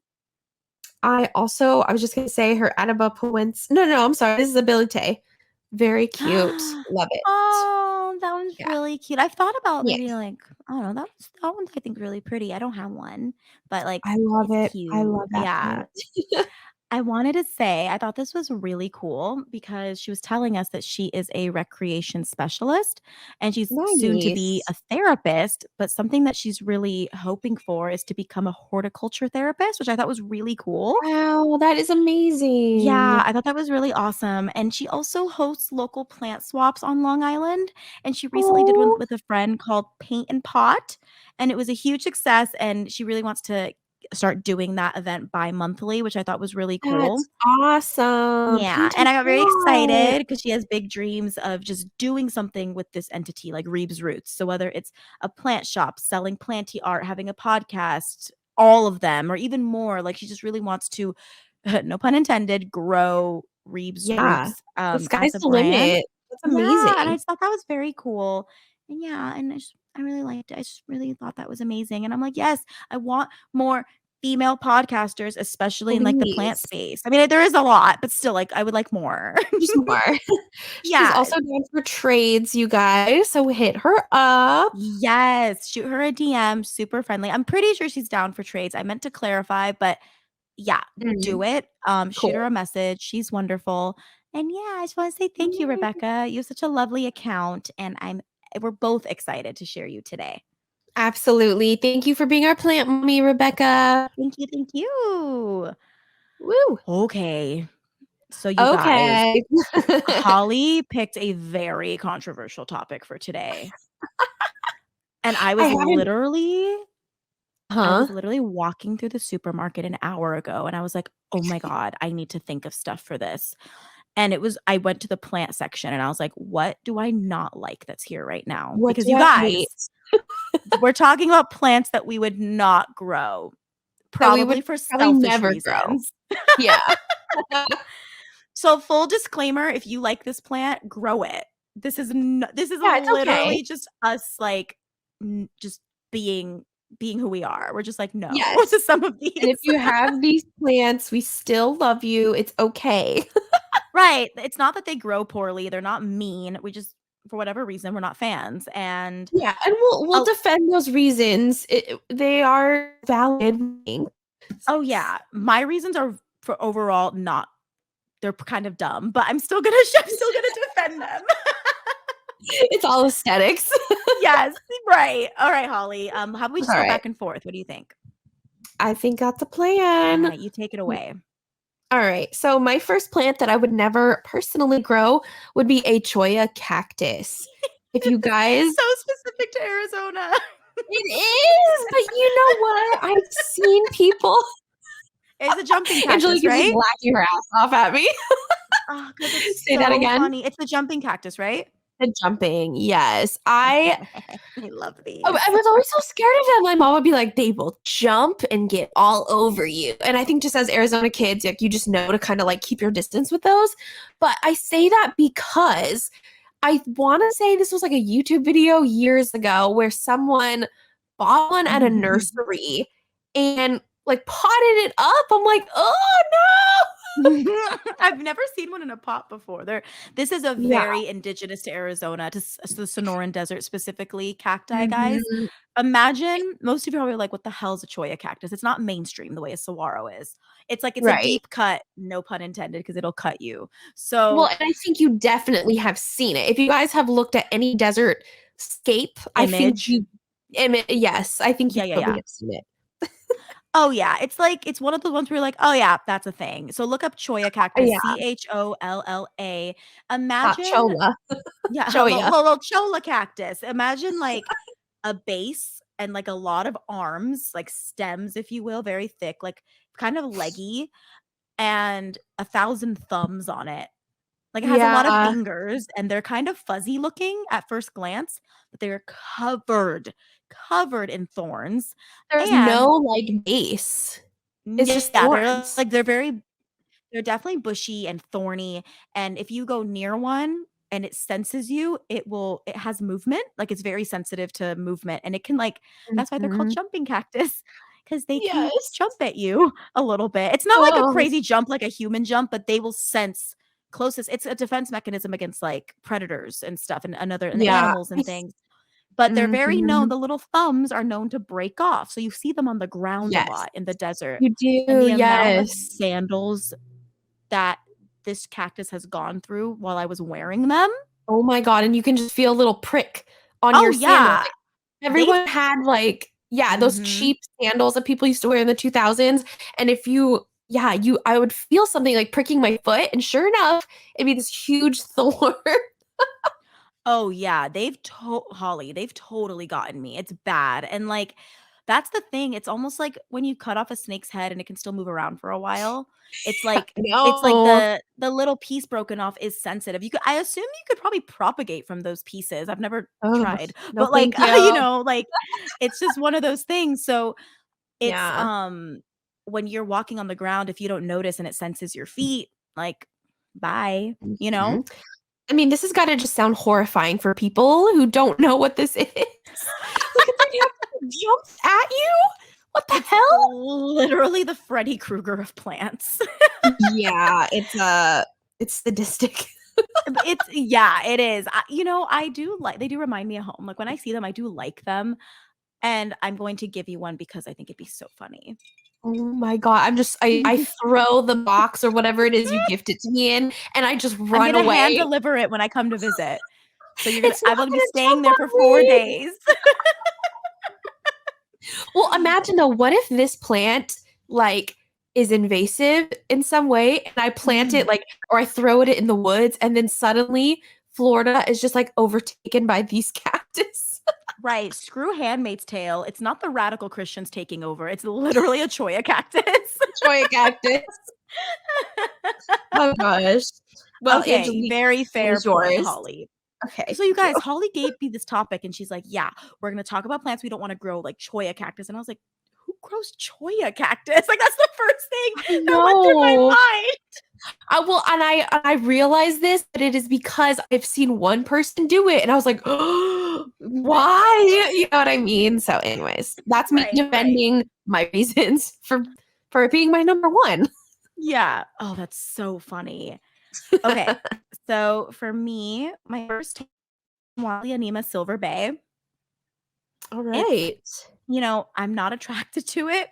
Speaker 1: I was just gonna say her Adiba No, I'm sorry. This is a Billy Tay. Very cute. Love it.
Speaker 2: Oh, that one's
Speaker 1: Yeah.
Speaker 2: really cute. I've thought about
Speaker 1: Yeah.
Speaker 2: maybe like, I don't know, that one's I think really pretty. I don't have one, but like
Speaker 1: I love
Speaker 2: it's
Speaker 1: it. I
Speaker 2: cute.
Speaker 1: love that
Speaker 2: Yeah.
Speaker 1: plant.
Speaker 2: I wanted to say I thought this was really cool because she was telling us that she is a recreation specialist and she's soon to be
Speaker 1: Nice.
Speaker 2: a therapist, but something that she's really hoping for is to become a horticulture therapist, which I thought was really cool.
Speaker 1: Wow, that is
Speaker 2: Yeah,
Speaker 1: amazing.
Speaker 2: I thought that was really awesome. And she also hosts local plant swaps on Long Island. And she recently did one
Speaker 1: Oh,
Speaker 2: with a friend called Paint and Pot. And it was a huge success. And she really wants to start doing that event bi-monthly, which I thought was really cool.
Speaker 1: that's awesome.
Speaker 2: Yeah,
Speaker 1: Paint
Speaker 2: and
Speaker 1: and
Speaker 2: I got very
Speaker 1: pot.
Speaker 2: excited because she has big dreams of just doing something with this entity like Reeves Roots. So whether it's a plant shop, selling planty art, having a podcast, all of them, or even more, like she just really wants to, no pun intended, grow Reeves
Speaker 1: Yeah.
Speaker 2: Roots
Speaker 1: The
Speaker 2: as
Speaker 1: sky's
Speaker 2: a
Speaker 1: the
Speaker 2: brand.
Speaker 1: limit. That's
Speaker 2: Yeah, and I
Speaker 1: amazing.
Speaker 2: just thought that was very cool. And yeah, and I really liked it. I just really thought that was amazing. And I'm like, yes, I want more female podcasters, especially in like the plant
Speaker 1: Please.
Speaker 2: space. I mean, there is a lot, but still, like, I would like more.
Speaker 1: Just more. She's
Speaker 2: Yeah.
Speaker 1: also down for trades, you guys. So hit her up.
Speaker 2: Yes. Shoot her a DM. Super friendly. I'm pretty sure she's down for trades. I meant to clarify, but yeah, do
Speaker 1: Mm,
Speaker 2: it. Shoot her
Speaker 1: cool.
Speaker 2: a message. She's wonderful. And yeah, I just want to say thank you,
Speaker 1: Yay.
Speaker 2: Rebecca. You have such a lovely account, and we're both excited to share you today.
Speaker 1: Absolutely. Thank you for being our plant mommy, Rebecca.
Speaker 2: Thank you. Thank you.
Speaker 1: Woo.
Speaker 2: Okay. So you guys,
Speaker 1: Okay.
Speaker 2: Holly picked a very controversial topic for today. And
Speaker 1: I haven't,
Speaker 2: I
Speaker 1: huh?
Speaker 2: was literally walking through the supermarket an hour ago and I was like, "Oh my god, I need to think of stuff for this." And I went to the plant section and I was like, "What do I not like that's here right now?"
Speaker 1: What
Speaker 2: Because
Speaker 1: do
Speaker 2: you
Speaker 1: I hate?
Speaker 2: guys, we're talking about plants that we would not grow,
Speaker 1: That we
Speaker 2: probably
Speaker 1: would
Speaker 2: for
Speaker 1: probably
Speaker 2: selfish
Speaker 1: never grow.
Speaker 2: reasons.
Speaker 1: Yeah.
Speaker 2: So full disclaimer, if you like this plant, grow it. This is
Speaker 1: Yeah, it's okay.
Speaker 2: literally just us like just being who we are. We're just like no
Speaker 1: Yes.
Speaker 2: to some of
Speaker 1: And if
Speaker 2: these.
Speaker 1: you have these plants, we still love you. It's okay.
Speaker 2: Right. It's not that they grow poorly. They're not mean. We just for whatever reason we're not fans. And
Speaker 1: Yeah, and we'll
Speaker 2: oh,
Speaker 1: defend those reasons. They are valid.
Speaker 2: oh yeah, my reasons are for overall not they're kind of dumb, but I'm still gonna defend them.
Speaker 1: It's all aesthetics.
Speaker 2: Yes, right. All right, Holly. How about we
Speaker 1: All
Speaker 2: just go
Speaker 1: right.
Speaker 2: back and forth? What do you think?
Speaker 1: I think that's a
Speaker 2: All
Speaker 1: plan.
Speaker 2: right, you take it away.
Speaker 1: All right. So my first plant that I would never personally grow would be a Choya cactus. If you guys,
Speaker 2: So specific to Arizona.
Speaker 1: it is, but you know what? I've seen people.
Speaker 2: It's a jumping cactus,
Speaker 1: Angelique is just
Speaker 2: right?
Speaker 1: laughing her ass off at me.
Speaker 2: Oh, because it's
Speaker 1: Say that
Speaker 2: so
Speaker 1: again.
Speaker 2: funny. It's the jumping cactus, right?
Speaker 1: The jumping, yes.
Speaker 2: I love these.
Speaker 1: I was always so scared of them. My mom would be like, they will jump and get all over you. And I think just as Arizona kids, like you just know to kind of like keep your distance with those. But I say that because I want to say this was like a YouTube video years ago where someone bought one at a nursery and like potted it up. I'm like, oh
Speaker 2: I've never seen one in a pot before. This is a
Speaker 1: no. Yeah.
Speaker 2: very indigenous to Arizona, to the Sonoran Desert specifically, cacti, guys.
Speaker 1: Mhm.
Speaker 2: Imagine most of you are like, what the hell is a Choya cactus? It's not mainstream the way a saguaro is. It's like it's a
Speaker 1: Right.
Speaker 2: deep cut, no pun intended, because it'll cut you.
Speaker 1: Well,
Speaker 2: So
Speaker 1: and I think you definitely have seen it. If you guys have looked at any desert scape, I think
Speaker 2: image.
Speaker 1: you yes, I think you
Speaker 2: Yeah, yeah,
Speaker 1: probably
Speaker 2: yeah.
Speaker 1: have seen it.
Speaker 2: Oh yeah. It's like it's one of the ones where you're like, oh yeah, that's a thing. So look up Choya cactus,
Speaker 1: Yeah,
Speaker 2: Cholla.
Speaker 1: not
Speaker 2: Imagine,
Speaker 1: chola,
Speaker 2: yeah,
Speaker 1: choya.
Speaker 2: little cholla cactus. Imagine like a base and like a lot of arms, like stems, if you will, very thick, like kind of leggy, and 1,000 thumbs on it. Like, it has a lot of
Speaker 1: Yeah,
Speaker 2: fingers, and they're kind of fuzzy looking at first glance, but they're covered in thorns,
Speaker 1: there's no,
Speaker 2: and
Speaker 1: like, base. It's just
Speaker 2: they're
Speaker 1: thorns.
Speaker 2: like they're definitely bushy and thorny, and if you go near one and it senses you, it has movement, like, it's very sensitive to movement, and it can, like that's why they're called
Speaker 1: Mhm.
Speaker 2: jumping cactus because they can
Speaker 1: Yes.
Speaker 2: jump at you a little bit. It's not like a
Speaker 1: Oh,
Speaker 2: crazy jump like a human jump, but they will sense closest. It's a defense mechanism against, like, predators and stuff and the
Speaker 1: yeah.
Speaker 2: animals and things, but they're very known
Speaker 1: Mhm.
Speaker 2: the little thumbs are known to break off, so you see them on the ground a
Speaker 1: Yes.
Speaker 2: lot in the desert,
Speaker 1: You
Speaker 2: and
Speaker 1: do,
Speaker 2: the amount of
Speaker 1: yes.
Speaker 2: sandals that this cactus has gone through while I was wearing them.
Speaker 1: Oh my god, and you can just feel a little prick on
Speaker 2: Oh,
Speaker 1: your sandal,
Speaker 2: yeah.
Speaker 1: like,
Speaker 2: They've
Speaker 1: everyone had, like yeah, those
Speaker 2: Mhm.
Speaker 1: cheap sandals that people used to wear in the 2000s, and if you yeah, you I would feel something, like, pricking my foot, and sure enough, it'd be this huge thorn.
Speaker 2: Oh, yeah, Holly, they've totally gotten me, it's bad, and, like, that's the thing, it's almost like when you cut off a snake's head and it can still move around for a while,
Speaker 1: I
Speaker 2: it's like
Speaker 1: know.
Speaker 2: the little piece broken off is sensitive. I assume you could probably propagate from those pieces, I've never
Speaker 1: Oh,
Speaker 2: tried,
Speaker 1: no,
Speaker 2: but, like,
Speaker 1: thank you.
Speaker 2: like, it's just one of those things, so it's,
Speaker 1: Yeah.
Speaker 2: when you're walking on the ground, if you don't notice and it senses your feet, like, bye, you know?
Speaker 1: Mhm. I mean, this has gotta just sound horrifying for people who don't know what this is. Like, a thing jumps at you? What the
Speaker 2: It's
Speaker 1: hell?
Speaker 2: literally the Freddy Krueger of plants.
Speaker 1: Yeah, it's sadistic.
Speaker 2: Yeah, it is. I do like they do remind me of home. Like, when I see them, I do like them, and I'm going to give you one because I think it'd be so funny.
Speaker 1: Oh my god, I throw the box or whatever it is you gifted to me in, and I just
Speaker 2: I'm
Speaker 1: run
Speaker 2: gonna hand
Speaker 1: away.
Speaker 2: deliver it when I come to visit. So
Speaker 1: It's
Speaker 2: I'm
Speaker 1: not
Speaker 2: gonna be
Speaker 1: gonna
Speaker 2: staying
Speaker 1: jump
Speaker 2: there
Speaker 1: on
Speaker 2: for 4
Speaker 1: me.
Speaker 2: days.
Speaker 1: Well, imagine though, what if this plant, like, is invasive in some way, and I plant it,
Speaker 2: Mm.
Speaker 1: like or I throw it in the woods, and then suddenly Florida is just, like, overtaken by these cactus.
Speaker 2: Right, screw Handmaid's Tale. It's not the radical Christians taking over. It's literally a Choya cactus.
Speaker 1: Choya Cactus. Oh gosh. Well,
Speaker 2: Okay,
Speaker 1: Angelique,
Speaker 2: very
Speaker 1: it
Speaker 2: fair
Speaker 1: is
Speaker 2: point,
Speaker 1: yours.
Speaker 2: Holly.
Speaker 1: Okay,
Speaker 2: So you
Speaker 1: thank you.
Speaker 2: guys, Holly gave me this topic and she's like, "Yeah, we're going to talk about plants we don't want to grow like Choya cactus." And I was like, "Who grows Choya cactus?" Like, that's the first thing
Speaker 1: I
Speaker 2: that went through my
Speaker 1: know.
Speaker 2: mind.
Speaker 1: I realize this, but it is because I've seen one person do it, and I was like, "Oh, why?" You know what I mean? So, anyways, that's me
Speaker 2: Right, right.
Speaker 1: defending my reasons for it being my number one.
Speaker 2: Yeah. Oh, that's so funny. Okay. So for me, my first Walianima Silver Bay.
Speaker 1: All
Speaker 2: It's
Speaker 1: right.
Speaker 2: I'm not attracted to it.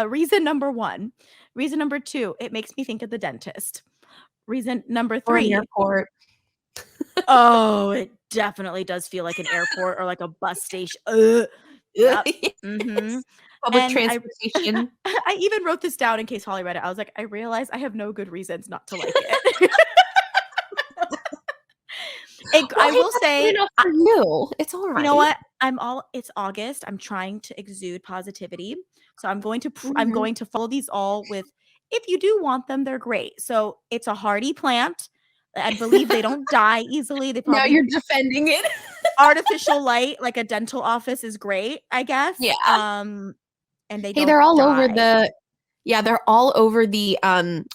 Speaker 2: Reason number 1. Reason number 2, it makes me think of the dentist. Reason number
Speaker 1: Or an
Speaker 2: 3,
Speaker 1: airport.
Speaker 2: oh, it definitely does feel like an airport or like a bus station. Ugh. Yep. Mhm.
Speaker 1: Yes. Public
Speaker 2: And
Speaker 1: transportation.
Speaker 2: I even wrote this down in case Holly read it. I was like, "I realize I have no good reasons not to like it."
Speaker 1: Well,
Speaker 2: I
Speaker 1: hey,
Speaker 2: will
Speaker 1: that's good
Speaker 2: say,
Speaker 1: enough for you. It's
Speaker 2: you know
Speaker 1: alright.
Speaker 2: what? It's August. I'm trying to exude positivity. So I'm
Speaker 1: Mhm.
Speaker 2: going to follow these all with if you do want them, they're great. So it's a hardy plant. I believe they don't die easily. They
Speaker 1: Now
Speaker 2: probably
Speaker 1: you're defending it.
Speaker 2: artificial light, like a dental office is great, I
Speaker 1: Yeah.
Speaker 2: guess. And they
Speaker 1: Hey,
Speaker 2: don't
Speaker 1: they're all over
Speaker 2: die.
Speaker 1: the yeah, they're all over the,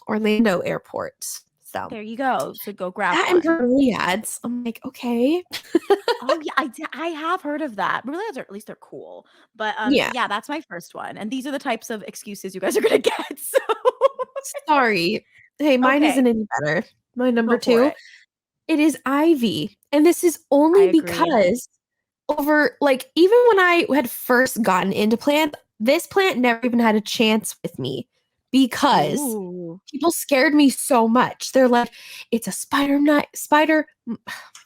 Speaker 1: Orlando airport. So,
Speaker 2: There you go. So go grab
Speaker 1: that and
Speaker 2: one.
Speaker 1: Bromeliads. I'm like, "Okay."
Speaker 2: Oh yeah, I have heard of that. Bromeliads are at least they're cool. But
Speaker 1: Yeah.
Speaker 2: yeah, that's my first one. And these are the types of excuses you guys are gonna get. So
Speaker 1: Sorry. Hey, mine
Speaker 2: okay,
Speaker 1: isn't any better. My number
Speaker 2: go for
Speaker 1: 2,
Speaker 2: it.
Speaker 1: it is ivy, and this is
Speaker 2: I
Speaker 1: only
Speaker 2: agree.
Speaker 1: because over like, even when I had first gotten into plants, this plant never even had a chance with me because
Speaker 2: Ooh.
Speaker 1: people scared me so much. They're like, "It's a I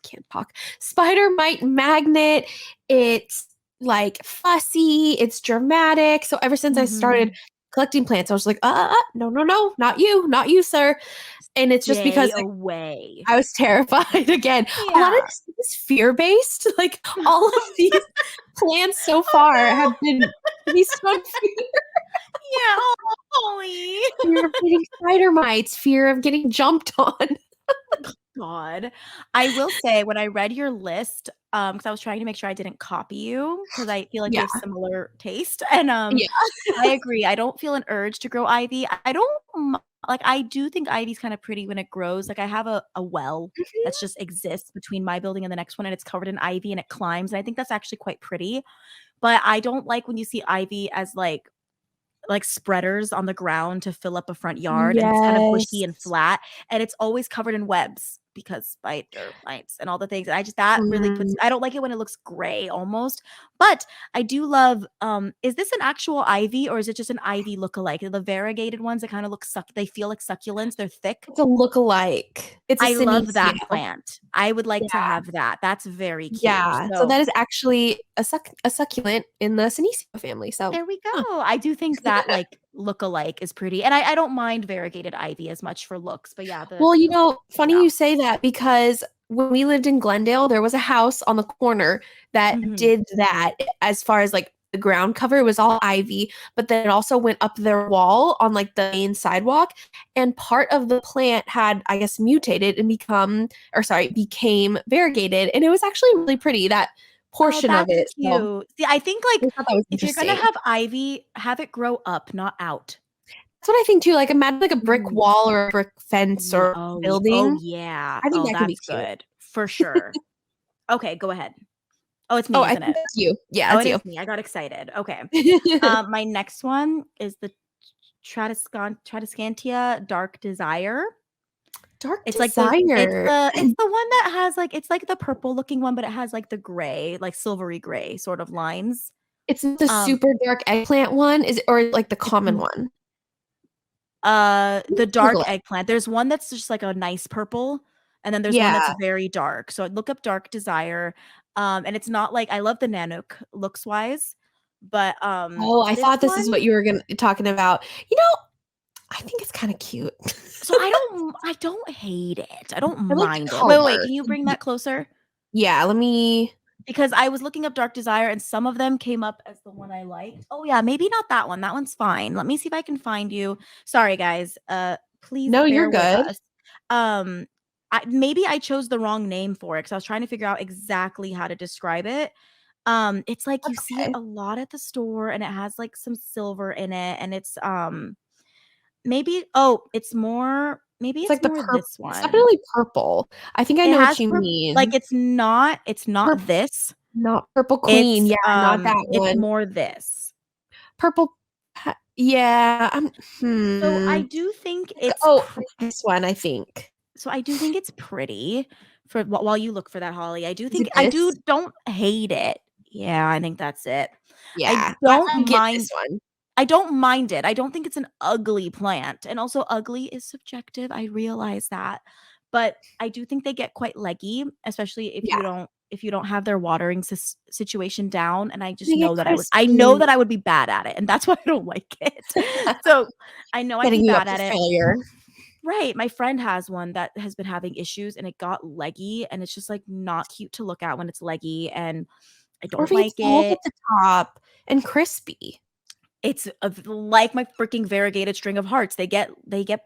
Speaker 1: can't talk. Spider mite magnet. It's, like, fussy, it's dramatic." So ever since I started
Speaker 2: Mhm.
Speaker 1: collecting plants, I was like, no, no, no, not you, sir." And it's just because,
Speaker 2: Stay
Speaker 1: like,
Speaker 2: away.
Speaker 1: I was terrified again. A lot of
Speaker 2: Yeah.
Speaker 1: this is fear-based, like, all of these plans so far have
Speaker 2: Oh,
Speaker 1: been based on
Speaker 2: no. Yeah. Oh, Holly.
Speaker 1: fear of getting spider mites, fear of getting jumped on.
Speaker 2: God. I will say when I read your list, because I was trying to make sure I didn't copy you because I feel like we
Speaker 1: Yeah.
Speaker 2: have similar taste. And
Speaker 1: Yeah.
Speaker 2: I agree. I don't feel an urge to grow ivy. I don't like I do think ivy's kind of pretty when it grows. Like I have a well
Speaker 1: Mhm.
Speaker 2: that just exists between my building and the next one, and it's covered in ivy and it climbs. And I think that's actually quite pretty. But I don't like when you see ivy as like spreaders on the ground to fill up a front yard, and it's kind of bushy and
Speaker 1: Yes.
Speaker 2: flat, and it's always covered in webs because spider mites and all the things. And I just that really puts
Speaker 1: Mm,
Speaker 2: I don't like it when it looks gray almost. But I do love is this an actual ivy or is it just an ivy look-alike? The variegated ones that kind of they feel like succulents, they're thick.
Speaker 1: it's a look-alike. It's a
Speaker 2: I love
Speaker 1: Senecio.
Speaker 2: that plant. I would like to
Speaker 1: Yeah.
Speaker 2: have that. That's very cute.
Speaker 1: Yeah. So
Speaker 2: So
Speaker 1: that is actually a succulent in the Senecio family. So,
Speaker 2: there we
Speaker 1: huh.
Speaker 2: go. I do think that like look-alike is pretty. And I don't mind variegated ivy as much for looks, but yeah,
Speaker 1: Well, funny
Speaker 2: yeah.
Speaker 1: you say that because when we lived in Glendale, there was a house on the corner that
Speaker 2: Mhm.
Speaker 1: did that as far as like the ground cover was all ivy, but then it also went up their wall on like the main sidewalk. And part of the plant had, I guess, mutated and became variegated. And it was actually really pretty, that
Speaker 2: Oh,
Speaker 1: portion of
Speaker 2: that's
Speaker 1: it. So
Speaker 2: cute. See, I think
Speaker 1: I
Speaker 2: like
Speaker 1: thought that was
Speaker 2: if you're gonna
Speaker 1: interesting.
Speaker 2: have ivy, have it grow up, not out.
Speaker 1: That's what I think too. Like imagine like a brick
Speaker 2: Mhm.
Speaker 1: wall or a brick fence
Speaker 2: Yeah.
Speaker 1: or
Speaker 2: Oh
Speaker 1: building.
Speaker 2: yeah.
Speaker 1: I think
Speaker 2: Oh,
Speaker 1: that could be
Speaker 2: that's
Speaker 1: cute.
Speaker 2: good for sure. Okay, go ahead. Oh, it's
Speaker 1: Oh,
Speaker 2: me,
Speaker 1: I
Speaker 2: isn't
Speaker 1: think
Speaker 2: it?
Speaker 1: that's you. Yeah,
Speaker 2: Oh,
Speaker 1: it's
Speaker 2: it
Speaker 1: you.
Speaker 2: is me. I got excited. Okay. My next one is the Tradescantia Dark Desire.
Speaker 1: Dark
Speaker 2: It's like
Speaker 1: Desire.
Speaker 2: it's the one that has like it's like the purple looking one, but it has like the gray, like silvery gray sort of lines.
Speaker 1: It's the
Speaker 2: Um,
Speaker 1: super dark eggplant one, is it, or like the
Speaker 2: it's
Speaker 1: common one?
Speaker 2: the
Speaker 1: Google
Speaker 2: dark
Speaker 1: it.
Speaker 2: eggplant. There's one that's just like a nice purple, and then there's one that's
Speaker 1: Yeah.
Speaker 2: very dark. So look up Dark Desire. And it's not like I love the Nanook looks wise, but
Speaker 1: Oh, I
Speaker 2: this
Speaker 1: thought this is
Speaker 2: one.
Speaker 1: what you were gonna talking about. You know, I think it's kind of cute.
Speaker 2: So I don't hate it. I don't
Speaker 1: I like the
Speaker 2: mind it. Wait.
Speaker 1: color.
Speaker 2: Can you bring that closer?
Speaker 1: Yeah, let me.
Speaker 2: Because I was looking up Dark Desire and some of them came up as the one I liked. Oh yeah, maybe not that one. That one's fine. Let me see if I can find you. Sorry guys. Please
Speaker 1: No, you're
Speaker 2: bear with
Speaker 1: good.
Speaker 2: us. Um maybe I chose the wrong name for it cuz I was trying to figure out exactly how to describe it. It's like you
Speaker 1: That's
Speaker 2: see it
Speaker 1: okay.
Speaker 2: a lot at the store and it has like some silver in it and it's maybe it's more maybe
Speaker 1: It's
Speaker 2: it's
Speaker 1: like the
Speaker 2: more
Speaker 1: purple.
Speaker 2: this
Speaker 1: It's
Speaker 2: one.
Speaker 1: definitely purple. I think I
Speaker 2: It
Speaker 1: know what
Speaker 2: has
Speaker 1: you
Speaker 2: like
Speaker 1: mean.
Speaker 2: it's not
Speaker 1: Purple,
Speaker 2: this.
Speaker 1: not purple queen. Yeah, not that
Speaker 2: It's
Speaker 1: one.
Speaker 2: more this.
Speaker 1: Purple. Yeah.
Speaker 2: So I do think it's
Speaker 1: Oh, this one, I think.
Speaker 2: pretty for while you look for that, Holly.
Speaker 1: Is it this?
Speaker 2: Don't hate it. Yeah, I think that's it. I
Speaker 1: Yeah,
Speaker 2: don't
Speaker 1: I get this
Speaker 2: mind
Speaker 1: one.
Speaker 2: I don't mind it. I don't think it's an ugly plant. And also ugly is subjective. I realize that. But I do think they get quite leggy, especially
Speaker 1: Yeah,
Speaker 2: if you don't have their watering situation down. And I just
Speaker 1: they get
Speaker 2: know that I know
Speaker 1: crispy.
Speaker 2: that I would be bad at it. And that's why I don't like it. So I know I'd be
Speaker 1: Setting you up
Speaker 2: bad
Speaker 1: for
Speaker 2: at it.
Speaker 1: failure.
Speaker 2: Right. My friend has one that has been having issues and it got leggy and it's just like not cute to look at when it's leggy and I
Speaker 1: Or if
Speaker 2: don't
Speaker 1: it gets
Speaker 2: like
Speaker 1: bald
Speaker 2: it.
Speaker 1: at the top and crispy.
Speaker 2: It's like my freaking variegated string of hearts. They get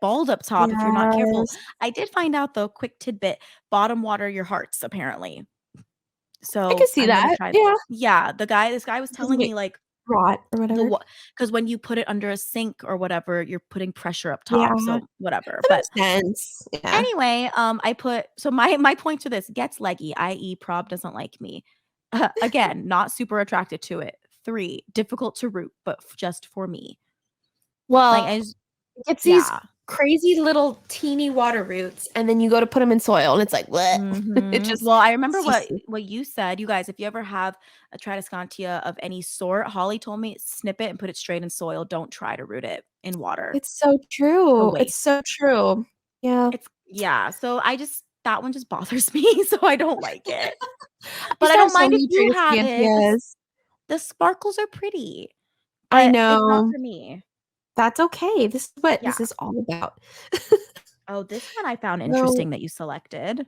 Speaker 2: bald up top if you're not careful.
Speaker 1: Yes,
Speaker 2: I did find out though, quick tidbit, bottom water your hearts apparently.
Speaker 1: I can
Speaker 2: So
Speaker 1: see
Speaker 2: I'm gonna
Speaker 1: that.
Speaker 2: try.
Speaker 1: Yeah,
Speaker 2: Yeah, this guy was
Speaker 1: it doesn't
Speaker 2: telling
Speaker 1: get
Speaker 2: me like
Speaker 1: rot or whatever.
Speaker 2: because when you put it under a sink or whatever, you're putting pressure up
Speaker 1: Yeah,
Speaker 2: top. So whatever.
Speaker 1: that
Speaker 2: But
Speaker 1: makes sense. Yeah.
Speaker 2: anyway, I put so my point to this gets leggy, i.e., Prob doesn't like me. Again, not super attracted to it. 3, difficult to root, but just for me. Like,
Speaker 1: Well, it's these
Speaker 2: yeah.
Speaker 1: crazy little teeny water roots, and then you go to put them in soil, and it's like what? It
Speaker 2: Mhm.
Speaker 1: just
Speaker 2: Well, I remember
Speaker 1: ceases.
Speaker 2: what you said. You guys, if you ever have a Tradescantia of any sort, Holly told me snip it and put it straight in soil. Don't try to root it in water.
Speaker 1: It's so
Speaker 2: It's a
Speaker 1: true. It's
Speaker 2: waste.
Speaker 1: so true. Yeah.
Speaker 2: It's yeah. So I just that one just bothers me, so I don't like it.
Speaker 1: I
Speaker 2: But I
Speaker 1: still have
Speaker 2: don't
Speaker 1: so
Speaker 2: mind if
Speaker 1: many
Speaker 2: you have it.
Speaker 1: Tradescantias.
Speaker 2: The sparkles are pretty,
Speaker 1: I
Speaker 2: but it's not
Speaker 1: know.
Speaker 2: for me.
Speaker 1: That's okay. This is what
Speaker 2: Yeah.
Speaker 1: this is all about.
Speaker 2: Oh, this one I found
Speaker 1: So
Speaker 2: interesting that you selected.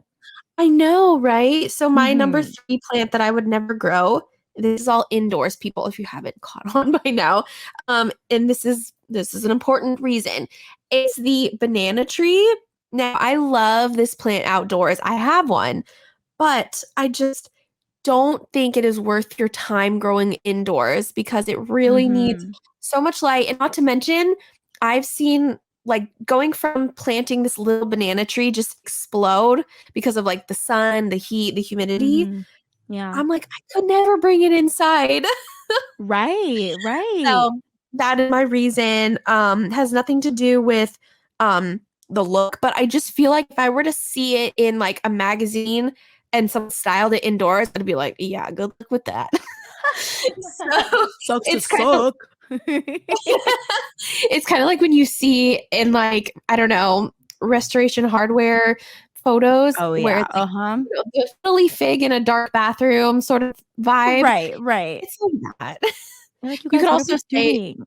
Speaker 1: I know, right? So my number
Speaker 2: Mhm.
Speaker 1: 3 plant that I would never grow, this is all indoors, people, if you haven't caught on by now. And this is an important reason. It's the banana tree. Now, I love this plant outdoors. I have one, but I just don't think it is worth your time growing indoors because it really needs
Speaker 2: Mm-hmm.
Speaker 1: so much light. And not to mention, I've seen like going from planting this little banana tree just explode because of like the sun, the heat, the humidity.
Speaker 2: Mm-hmm. Yeah.
Speaker 1: I'm like, I could never bring it inside.
Speaker 2: Right, right.
Speaker 1: So that is my reason. Has nothing to do with the look, but I just feel like if I were to see it in like a magazine and someone styled it indoors, I'd be like, yeah, good luck with that. So
Speaker 2: Sucks to
Speaker 1: it's kind of
Speaker 2: suck.
Speaker 1: it's kind of like when you see in like, I don't know, restoration hardware photos
Speaker 2: Oh
Speaker 1: where
Speaker 2: yeah.
Speaker 1: it's like
Speaker 2: Uh-huh.
Speaker 1: the Philly fig in a dark bathroom sort of vibe.
Speaker 2: Right, right.
Speaker 1: It's like that.
Speaker 2: They're like, you
Speaker 1: You
Speaker 2: guys,
Speaker 1: could
Speaker 2: what are
Speaker 1: also
Speaker 2: we
Speaker 1: say
Speaker 2: doing?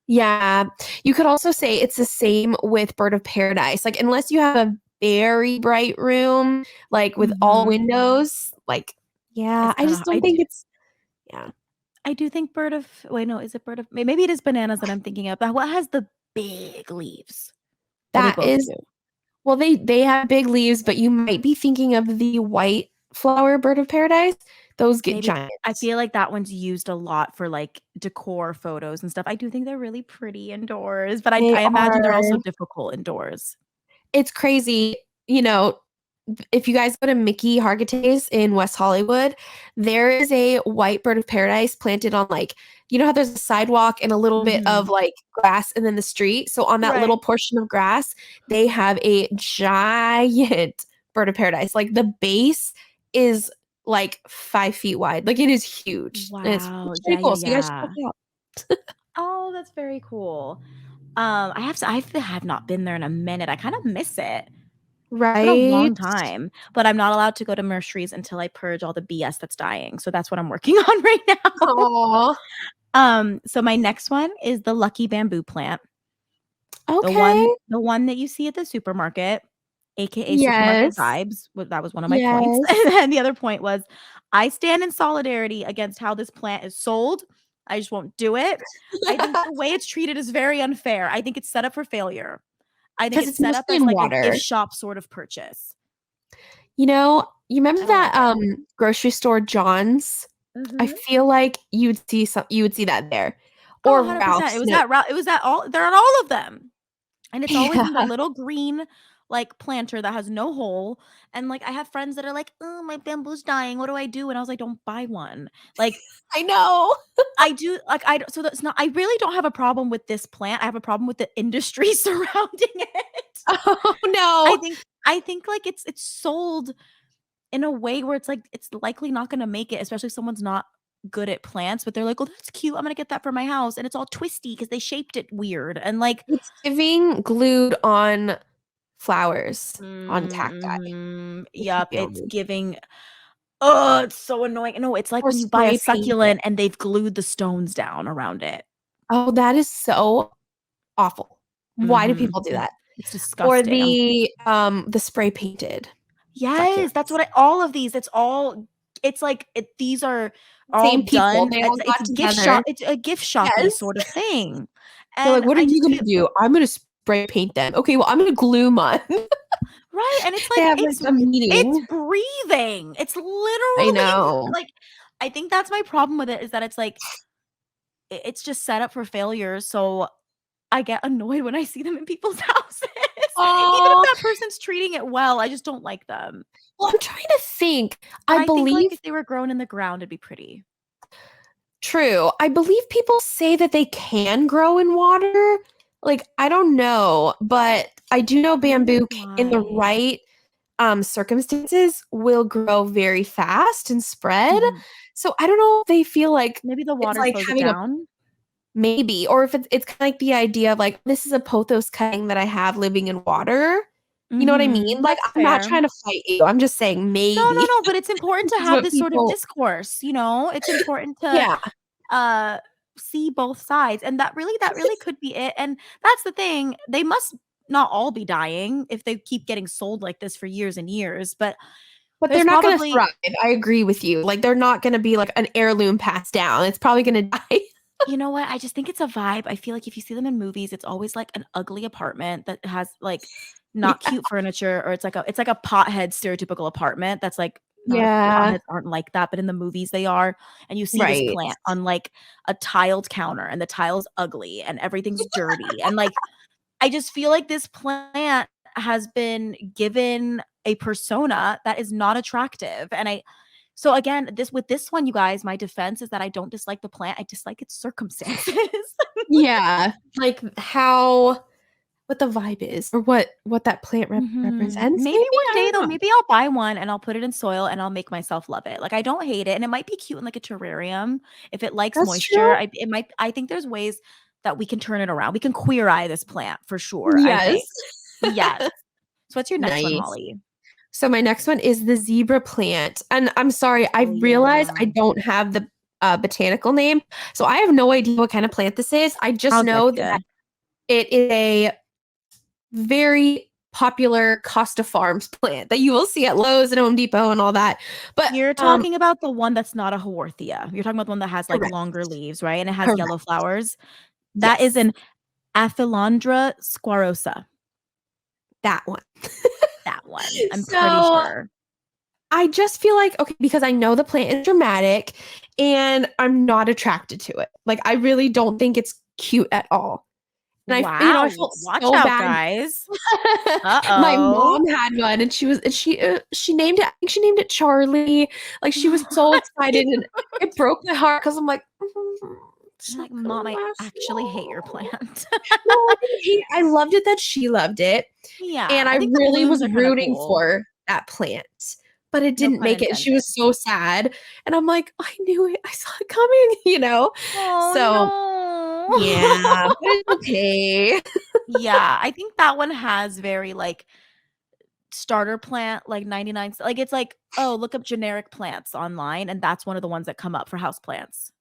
Speaker 1: yeah. You could also say it's the same with Bird of Paradise. Like, unless you have a very bright room, like with all
Speaker 2: Mm-hmm.
Speaker 1: windows, like, yeah,
Speaker 2: It's
Speaker 1: I
Speaker 2: kind of
Speaker 1: just don't think it's, yeah.
Speaker 2: I do think bird of wait, no, is it bird of maybe it is bananas that I'm thinking of, but what has the big leaves? Or they
Speaker 1: That
Speaker 2: both
Speaker 1: is,
Speaker 2: do.
Speaker 1: well, they have big leaves, but you might be thinking of the white flower Bird of Paradise. Those get
Speaker 2: Maybe
Speaker 1: giant.
Speaker 2: I feel like that one's used a lot for like decor photos and stuff. I do think they're really pretty indoors, but
Speaker 1: They
Speaker 2: I imagine they're
Speaker 1: are,
Speaker 2: also difficult indoors.
Speaker 1: it's crazy. You know, if you guys go to Mickey Hargitay's in West Hollywood, there is a white bird of paradise planted on like, you know how there's a sidewalk and a little bit
Speaker 2: Mhm.
Speaker 1: of like grass and then the street. So on that
Speaker 2: Right.
Speaker 1: little portion of grass, they have a giant bird of paradise. Like the base is like 5 feet wide. Like it is huge. And
Speaker 2: Wow.
Speaker 1: it's
Speaker 2: Yeah,
Speaker 1: pretty
Speaker 2: yeah,
Speaker 1: cool. So you guys should check
Speaker 2: yeah.
Speaker 1: it out.
Speaker 2: Oh, that's very cool. I have not been there in a minute. I kind of miss it. It's been a
Speaker 1: Right?
Speaker 2: long time, but I'm not allowed to go to nurseries until I purge all the BS that's dying. So that's what I'm working on right now.
Speaker 1: Aw.
Speaker 2: So my next one is the lucky bamboo plant.
Speaker 1: Okay.
Speaker 2: The one that you see at the supermarket, AKA supermarket
Speaker 1: Yes.
Speaker 2: vibes. That was one of my points.
Speaker 1: Yes.
Speaker 2: And then the other point was I stand in solidarity against how this plant is sold. I just won't do it. I think the way it's treated is very unfair. I think it's set up for failure. I think
Speaker 1: Because
Speaker 2: it's
Speaker 1: it's
Speaker 2: set up
Speaker 1: mostly
Speaker 2: as
Speaker 1: in
Speaker 2: like a gift
Speaker 1: water.
Speaker 2: shop sort of purchase.
Speaker 1: You know, you remember
Speaker 2: I don't
Speaker 1: that
Speaker 2: like it.
Speaker 1: grocery store John's? I
Speaker 2: Mhm.
Speaker 1: feel like you would see that there.
Speaker 2: Oh,
Speaker 1: Or
Speaker 2: 100%.
Speaker 1: Ralph's. No.
Speaker 2: It was at all they're at all of them. And it's always
Speaker 1: Yeah.
Speaker 2: in the little green, like, planter that has no hole, and, like, I have friends that are like, "Oh, my bamboo's dying, what do I do?" And I was like, "Don't buy one." Like,
Speaker 1: I know.
Speaker 2: I do like, I don't so that's not I really don't have a problem with this plant, I have a problem with the industry surrounding it.
Speaker 1: Oh, no.
Speaker 2: I think, like, it's sold in a way where it's, like, it's likely not gonna make it, especially if someone's not good at plants, but they're like, "Oh, that's cute, I'm gonna get that for my house," and it's all twisty because they shaped it weird, and, like
Speaker 1: It's giving glued on flowers, on cacti, if you
Speaker 2: Yep,
Speaker 1: feel
Speaker 2: it's
Speaker 1: me.
Speaker 2: giving oh, it's so annoying. No, it's like
Speaker 1: Or
Speaker 2: when you buy a
Speaker 1: spray painted.
Speaker 2: succulent and they've glued the stones down around it.
Speaker 1: Oh, that is so awful. Why do
Speaker 2: Mhm.
Speaker 1: people do that?
Speaker 2: It's
Speaker 1: Or
Speaker 2: disgusting.
Speaker 1: the spray painted
Speaker 2: Yes, that's
Speaker 1: succulents.
Speaker 2: what I all of these, it's like these are all
Speaker 1: Same people,
Speaker 2: done.
Speaker 1: they all
Speaker 2: It's
Speaker 1: got
Speaker 2: gift shop
Speaker 1: together.
Speaker 2: it's a gift shoppy
Speaker 1: Yes.
Speaker 2: sort of thing.
Speaker 1: They're like,
Speaker 2: And
Speaker 1: "What are
Speaker 2: I
Speaker 1: you
Speaker 2: just
Speaker 1: gonna
Speaker 2: feel
Speaker 1: do?" "I'm gonna spray paint them." "Okay, well, I'm gonna glue mine."
Speaker 2: right, and it's
Speaker 1: They
Speaker 2: like
Speaker 1: have, like, a
Speaker 2: it's
Speaker 1: meeting.
Speaker 2: breathing. It's
Speaker 1: I
Speaker 2: literally
Speaker 1: know.
Speaker 2: like I think that's my problem with it is that it's like it's just set up for failure, so I get annoyed when I see them in people's houses. Even if
Speaker 1: Oh,
Speaker 2: that person's treating it well, I just don't like them.
Speaker 1: well, I'm trying to think.
Speaker 2: But
Speaker 1: I
Speaker 2: I think, like,
Speaker 1: believe
Speaker 2: if they were grown in the ground, it'd be pretty.
Speaker 1: true. I believe people say that they can grow in water. Like, I don't know, but I do know
Speaker 2: Neither
Speaker 1: bamboo
Speaker 2: do
Speaker 1: c in the
Speaker 2: I.
Speaker 1: right, circumstances will grow very fast and spread.
Speaker 2: Mhm.
Speaker 1: So, I don't know if they feel like
Speaker 2: Maybe the
Speaker 1: it's
Speaker 2: water
Speaker 1: like
Speaker 2: slows it
Speaker 1: having a
Speaker 2: down?
Speaker 1: maybe, or if it's kinda like the idea of, like, this is a pothos cutting that I have living in water. You know what I mean?
Speaker 2: Mhm.
Speaker 1: Like,
Speaker 2: That's
Speaker 1: I'm not
Speaker 2: fair.
Speaker 1: trying to fight you, I'm just saying
Speaker 2: No, no,
Speaker 1: maybe
Speaker 2: no, but it's important
Speaker 1: this
Speaker 2: to
Speaker 1: is
Speaker 2: have
Speaker 1: what
Speaker 2: this sort of
Speaker 1: people
Speaker 2: discourse, you know? It's important to,
Speaker 1: yeah.
Speaker 2: uh, see both sides, and that really could be it, and that's the thing, they must not all be dying if they keep getting sold like this for years and years, but
Speaker 1: But they're
Speaker 2: there's
Speaker 1: not gonna
Speaker 2: probably
Speaker 1: thrive, I agree with you, like, they're not gonna be like an heirloom passed down, it's probably gonna die.
Speaker 2: you know what? I just think it's a vibe. I feel like if you see them in movies, it's always like an ugly apartment that has like not cute furniture, or it's like a pothead stereotypical apartment that's like not
Speaker 1: Yeah.
Speaker 2: potheads aren't like that, but in the movies they are. And you see this
Speaker 1: Right.
Speaker 2: plant on like a tiled counter, and the tile's ugly and everything's dirty. And like I just feel like this plant has been given a persona that is not attractive. And so again, this one, you guys, my defense is that I don't dislike the plant. I dislike its circumstances.
Speaker 1: Yeah. Like what the vibe is or what that plant represents
Speaker 2: Maybe
Speaker 1: maybe?
Speaker 2: one
Speaker 1: I
Speaker 2: day
Speaker 1: don't
Speaker 2: though,
Speaker 1: know.
Speaker 2: maybe I'll buy one and I'll put it in soil and I'll make myself love it. Like I don't hate it, and it might be cute in like a terrarium if it likes
Speaker 1: That's
Speaker 2: moisture.
Speaker 1: true.
Speaker 2: I think there's ways that we can turn it around. We can queer eye this plant for sure, I
Speaker 1: Yes.
Speaker 2: think. Yes. So what's your next one,
Speaker 1: Nice.
Speaker 2: Holly?
Speaker 1: So my next one is the zebra plant. And I'm sorry, I
Speaker 2: Oh
Speaker 1: realize I
Speaker 2: yeah.
Speaker 1: don't have the botanical name. So I have no idea what kind of plant this is. I just
Speaker 2: I'll get
Speaker 1: know
Speaker 2: you.
Speaker 1: that it is a very popular Costa Farms plant that you will see at Lowe's and Home Depot and all that. But
Speaker 2: You're talking about the one that's not a Haworthia. You're talking about the one that has like
Speaker 1: correct.
Speaker 2: longer leaves, right? And it has yellow
Speaker 1: Correct.
Speaker 2: flowers. That is
Speaker 1: Yes.
Speaker 2: an Aphilandra squarosa.
Speaker 1: That one.
Speaker 2: That one. I'm pretty
Speaker 1: So
Speaker 2: sure.
Speaker 1: I just feel like, okay, because I know the plant is dramatic and I'm not attracted to it. Like, I really don't think it's cute at all. And I
Speaker 2: Wow.
Speaker 1: felt
Speaker 2: Watch
Speaker 1: so
Speaker 2: out,
Speaker 1: bad.
Speaker 2: guys.
Speaker 1: My
Speaker 2: Uh-oh.
Speaker 1: mom had one and she named it, I think she named it Charlie. Like, she was so excited and it broke my heart because I'm like, it's
Speaker 2: You're
Speaker 1: not
Speaker 2: like,
Speaker 1: gonna
Speaker 2: Mom, I
Speaker 1: last
Speaker 2: actually hate your
Speaker 1: long.
Speaker 2: plant.
Speaker 1: No, I didn't hate I loved it that she loved it.
Speaker 2: Yeah,
Speaker 1: And I
Speaker 2: I think the
Speaker 1: really
Speaker 2: blooms
Speaker 1: was
Speaker 2: are kind of
Speaker 1: rooting
Speaker 2: cool.
Speaker 1: for that plant, but it
Speaker 2: No
Speaker 1: didn't
Speaker 2: pun
Speaker 1: make it, and she
Speaker 2: intended.
Speaker 1: was so sad, and I'm like, "I knew it, I saw it coming," you know? So, yeah,
Speaker 2: Oh
Speaker 1: but it's
Speaker 2: no.
Speaker 1: okay.
Speaker 2: Yeah, I think that one has very like starter plant, like 99, like it's like, oh, look up generic plants online, and that's one of the ones that come up for house plants.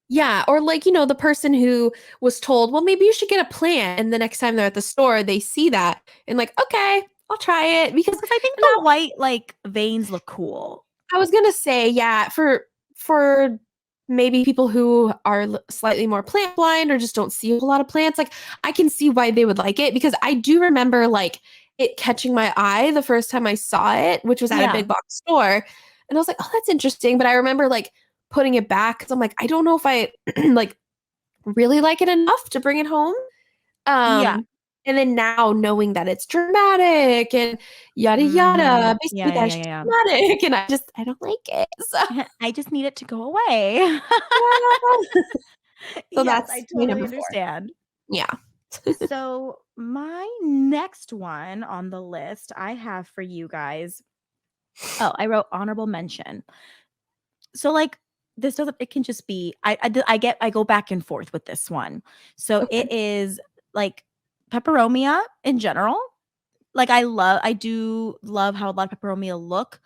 Speaker 1: Yeah, or like, the person who was told, "Well, maybe you should get a plant," and the next time they're at the store, they see that and like, "Okay, I'll try it," because
Speaker 2: Because I think the
Speaker 1: now
Speaker 2: white like veins look cool.
Speaker 1: I was gonna say, yeah, for maybe people who are slightly more plant blind or just don't see a lot of plants, like I can see why they would like it because I do remember like it catching my eye the first time I saw it, which was at a
Speaker 2: Yeah.
Speaker 1: big box store, and I was like, "Oh, that's interesting." But I remember like putting it back because I'm like, I don't know if I like really like it enough to bring it home.
Speaker 2: Yeah.
Speaker 1: Um, and then now knowing that it's dramatic and yada yada,
Speaker 2: Yeah,
Speaker 1: basically
Speaker 2: yeah,
Speaker 1: that
Speaker 2: yeah,
Speaker 1: it's
Speaker 2: yeah,
Speaker 1: dramatic, and I don't like it. So
Speaker 2: yeah. I just need it to go away.
Speaker 1: yeah. So
Speaker 2: Yes, I
Speaker 1: that's my
Speaker 2: totally
Speaker 1: number 4.
Speaker 2: understand.
Speaker 1: Yeah.
Speaker 2: So, my next one on the list I have for you guys. Oh, I wrote honorable mention. So, like, this doesn't, it can just be, I go back and forth with this one. So,
Speaker 1: Okay.
Speaker 2: it is like peperomia in general. Like, I do love how a lot of peperomia look,